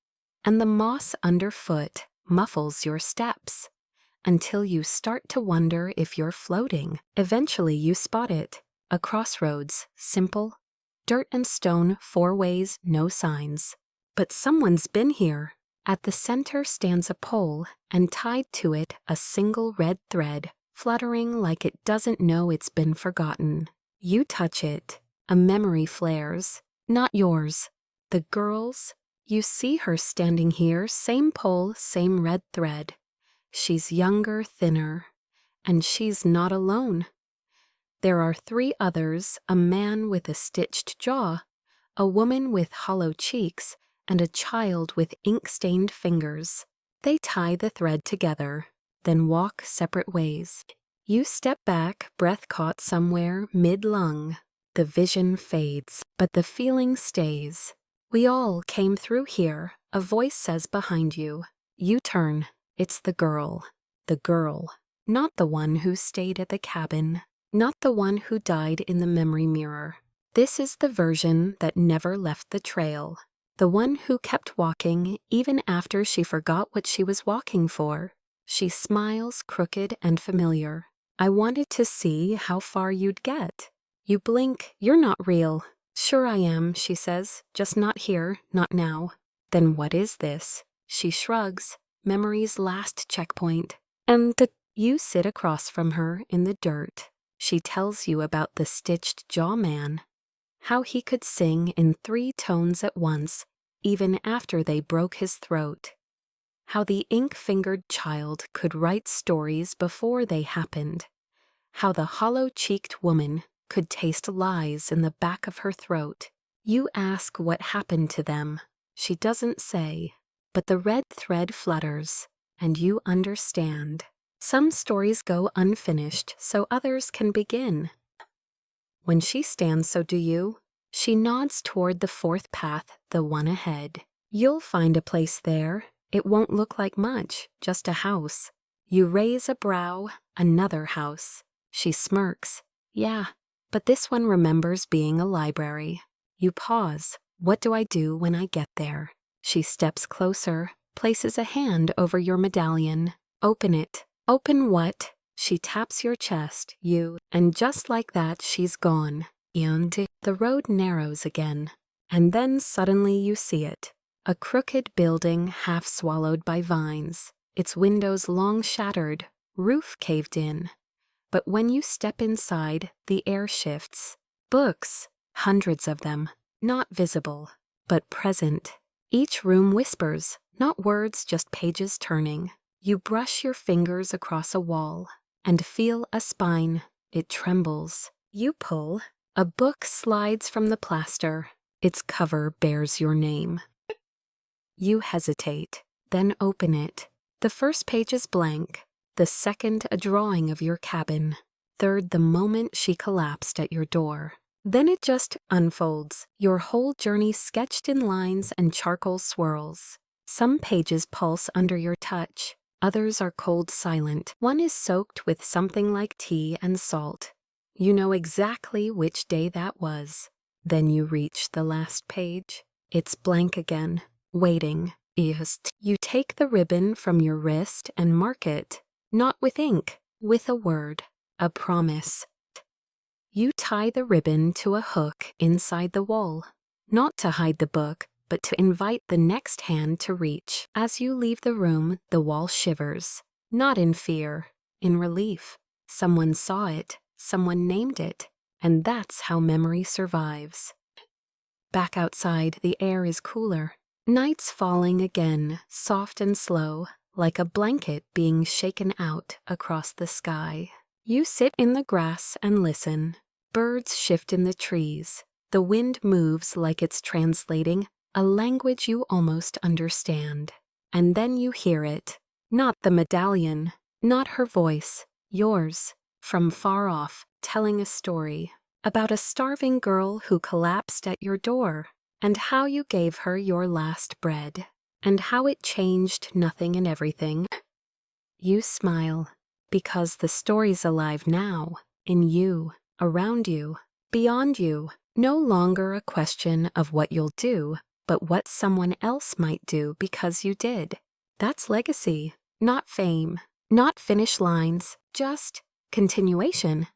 and the moss underfoot muffles your steps until you start to wonder if you're floating. Eventually you spot it, a crossroads, simple, dirt and stone, 4 ways, no signs. But someone's been here. At the center stands a pole, and tied to it a single red thread, fluttering like it doesn't know it's been forgotten. You touch it. A memory flares. Not yours. The girl's. You see her standing here, same pole, same red thread. She's younger, thinner, and she's not alone. There are 3 others, a man with a stitched jaw, a woman with hollow cheeks, and a child with ink-stained fingers. They tie the thread together, then walk separate ways. You step back, breath caught somewhere mid-lung. The vision fades, but the feeling stays. We all came through here, a voice says behind you. You turn. It's the girl. The girl. Not the one who stayed at the cabin. Not the one who died in the memory mirror. This is the version that never left the trail. The one who kept walking even after she forgot what she was walking for. She smiles crooked and familiar. I wanted to see how far you'd get. You blink. You're not real. Sure I am, she says. Just not here, not now. Then what is this? She shrugs. Memory's last checkpoint. And you sit across from her in the dirt. She tells you about the stitched jaw man. How he could sing in 3 tones at once, even after they broke his throat. How the ink-fingered child could write stories before they happened. How the hollow-cheeked woman could taste lies in the back of her throat. You ask what happened to them. She doesn't say, but the red thread flutters, and you understand. Some stories go unfinished so others can begin. When she stands, so do you. She nods toward the 4th path, the one ahead. You'll find a place there. It won't look like much, just a house. You raise a brow, another house. She smirks. Yeah, but this one remembers being a library. You pause. What do I do when I get there? She steps closer, places a hand over your medallion. Open it. Open what? She taps your chest, and just like that she's gone. And the road narrows again. And then suddenly you see it. A crooked building half swallowed by vines. Its windows long shattered, roof caved in. But when you step inside, the air shifts. Books, hundreds of them, not visible, but present. Each room whispers, not words, just pages turning. You brush your fingers across a wall and feel a spine. It trembles. You pull. A book slides from the plaster. Its cover bears your name. You hesitate, then open it. The first page is blank. The second, a drawing of your cabin. Third, the moment she collapsed at your door. Then it just unfolds, your whole journey sketched in lines and charcoal swirls. Some pages pulse under your touch. Others are cold silent. One is soaked with something like tea and salt. You know exactly which day that was. Then you reach the last page. It's blank again, waiting. You take the ribbon from your wrist and mark it, not with ink, with a word, a promise. You tie the ribbon to a hook inside the wall, not to hide the book, but to invite the next hand to reach. As you leave the room, the wall shivers, not in fear, in relief. Someone saw it, someone named it, and that's how memory survives. Back outside, the air is cooler. Night's falling again, soft and slow, like a blanket being shaken out across the sky. You sit in the grass and listen. Birds shift in the trees. The wind moves like it's translating a language you almost understand. And then you hear it. Not the medallion, not her voice, yours, from far off, telling a story about a starving girl who collapsed at your door, and how you gave her your last bread, and how it changed nothing and everything. You smile, because the story's alive now, in you, around you, beyond you. No longer a question of what you'll do, but what someone else might do because you did. That's legacy, not fame, not finish lines, just continuation.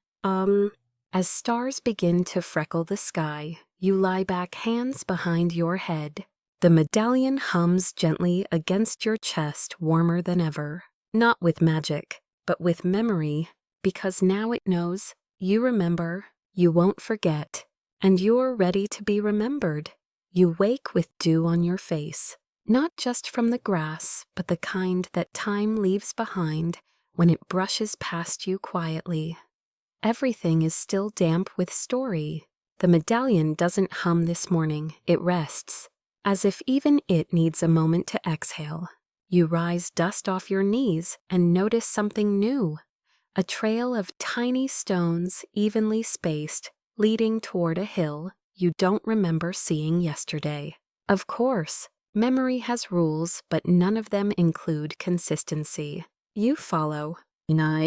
As stars begin to freckle the sky, you lie back, hands behind your head. The medallion hums gently against your chest, warmer than ever. Not with magic, but with memory, because now it knows you remember, you won't forget, and you're ready to be remembered. You wake with dew on your face, not just from the grass, but the kind that time leaves behind when it brushes past you quietly. Everything is still damp with story. The medallion doesn't hum this morning, it rests, as if even it needs a moment to exhale. You rise, dust off your knees, and notice something new. A trail of tiny stones, evenly spaced, leading toward a hill you don't remember seeing yesterday. Of course, memory has rules, but none of them include consistency. You follow.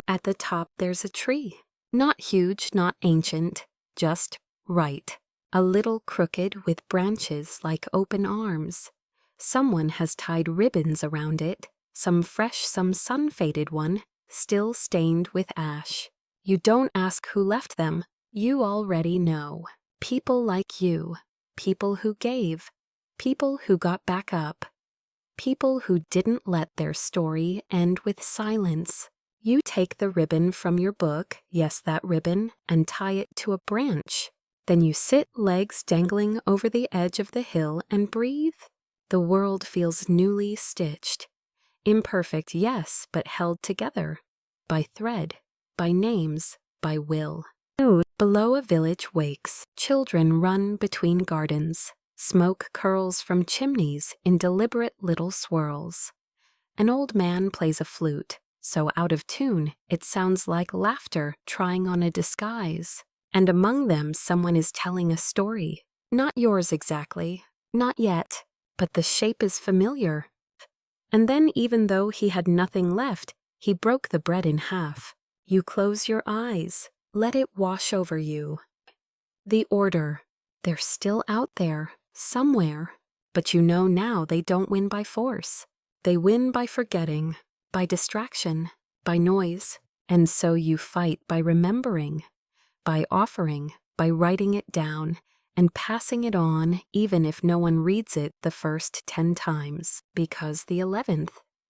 At the top there's a tree. Not huge, not ancient, just right. A little crooked with branches like open arms. Someone has tied ribbons around it, some fresh, some sun-faded one, still stained with ash. You don't ask who left them, you already know. People like you, people who gave, people who got back up, people who didn't let their story end with silence. You take the ribbon from your book, yes, that ribbon, and tie it to a branch. Then you sit, legs dangling over the edge of the hill, and breathe. The world feels newly stitched. Imperfect, yes, but held together. By thread, by names, by will. Below a village wakes. Children run between gardens. Smoke curls from chimneys in deliberate little swirls. An old man plays a flute, so out of tune it sounds like laughter trying on a disguise. And among them someone is telling a story. Not yours exactly, not yet, but the shape is familiar. And then, even though he had nothing left, he broke the bread in half. You close your eyes, let it wash over you. The order, they're still out there, somewhere, but you know now they don't win by force. They win by forgetting, by distraction, by noise, and so you fight by remembering, by offering, by writing it down, and passing it on even if no one reads it the first 10 times, because the 11th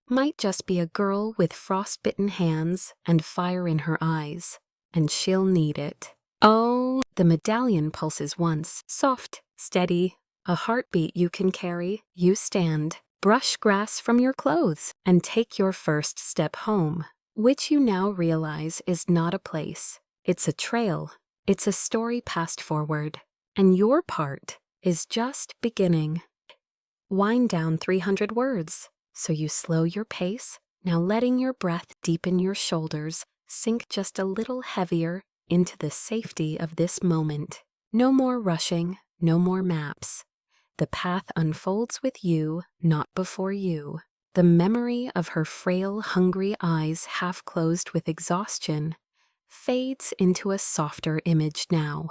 might just be a girl with frostbitten hands and fire in her eyes, and she'll need it. Oh, the medallion pulses once, soft, steady, a heartbeat you can carry. You stand, brush grass from your clothes, and take your first step home, which you now realize is not a place. It's a trail. It's a story passed forward. And your part is just beginning. Wind down 300 words. So you slow your pace, now letting your breath deepen your shoulders, sink just a little heavier into the safety of this moment. No more rushing, no more maps. The path unfolds with you, not before you. The memory of her frail, hungry eyes, half closed with exhaustion, fades into a softer image now.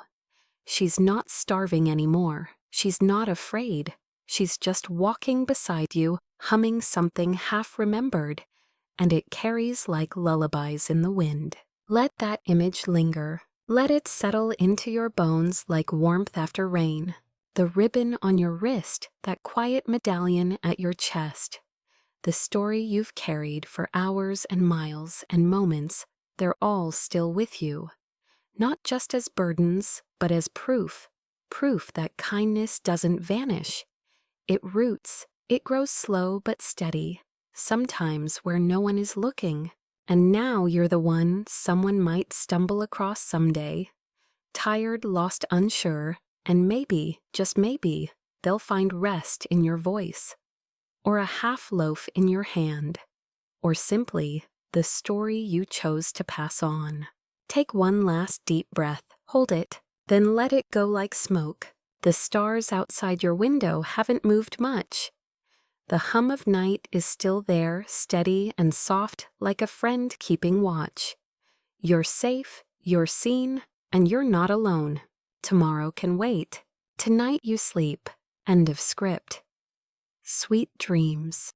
She's not starving anymore. She's not afraid. She's just walking beside you, humming something half-remembered, and it carries like lullabies in the wind. Let that image linger. Let it settle into your bones like warmth after rain. The ribbon on your wrist, that quiet medallion at your chest. The story you've carried for hours and miles and moments they're all still with you, not just as burdens, but as proof that kindness doesn't vanish. It roots, it grows slow but steady, sometimes where no one is looking. And now you're the one someone might stumble across someday, tired, lost, unsure, and maybe, just maybe, they'll find rest in your voice, or a half loaf in your hand, or simply the story you chose to pass on. Take one last deep breath, hold it, then let it go like smoke. The stars outside your window haven't moved much. The hum of night is still there, steady and soft like a friend keeping watch. You're safe, you're seen, and you're not alone. Tomorrow can wait. Tonight you sleep. End of script. Sweet dreams.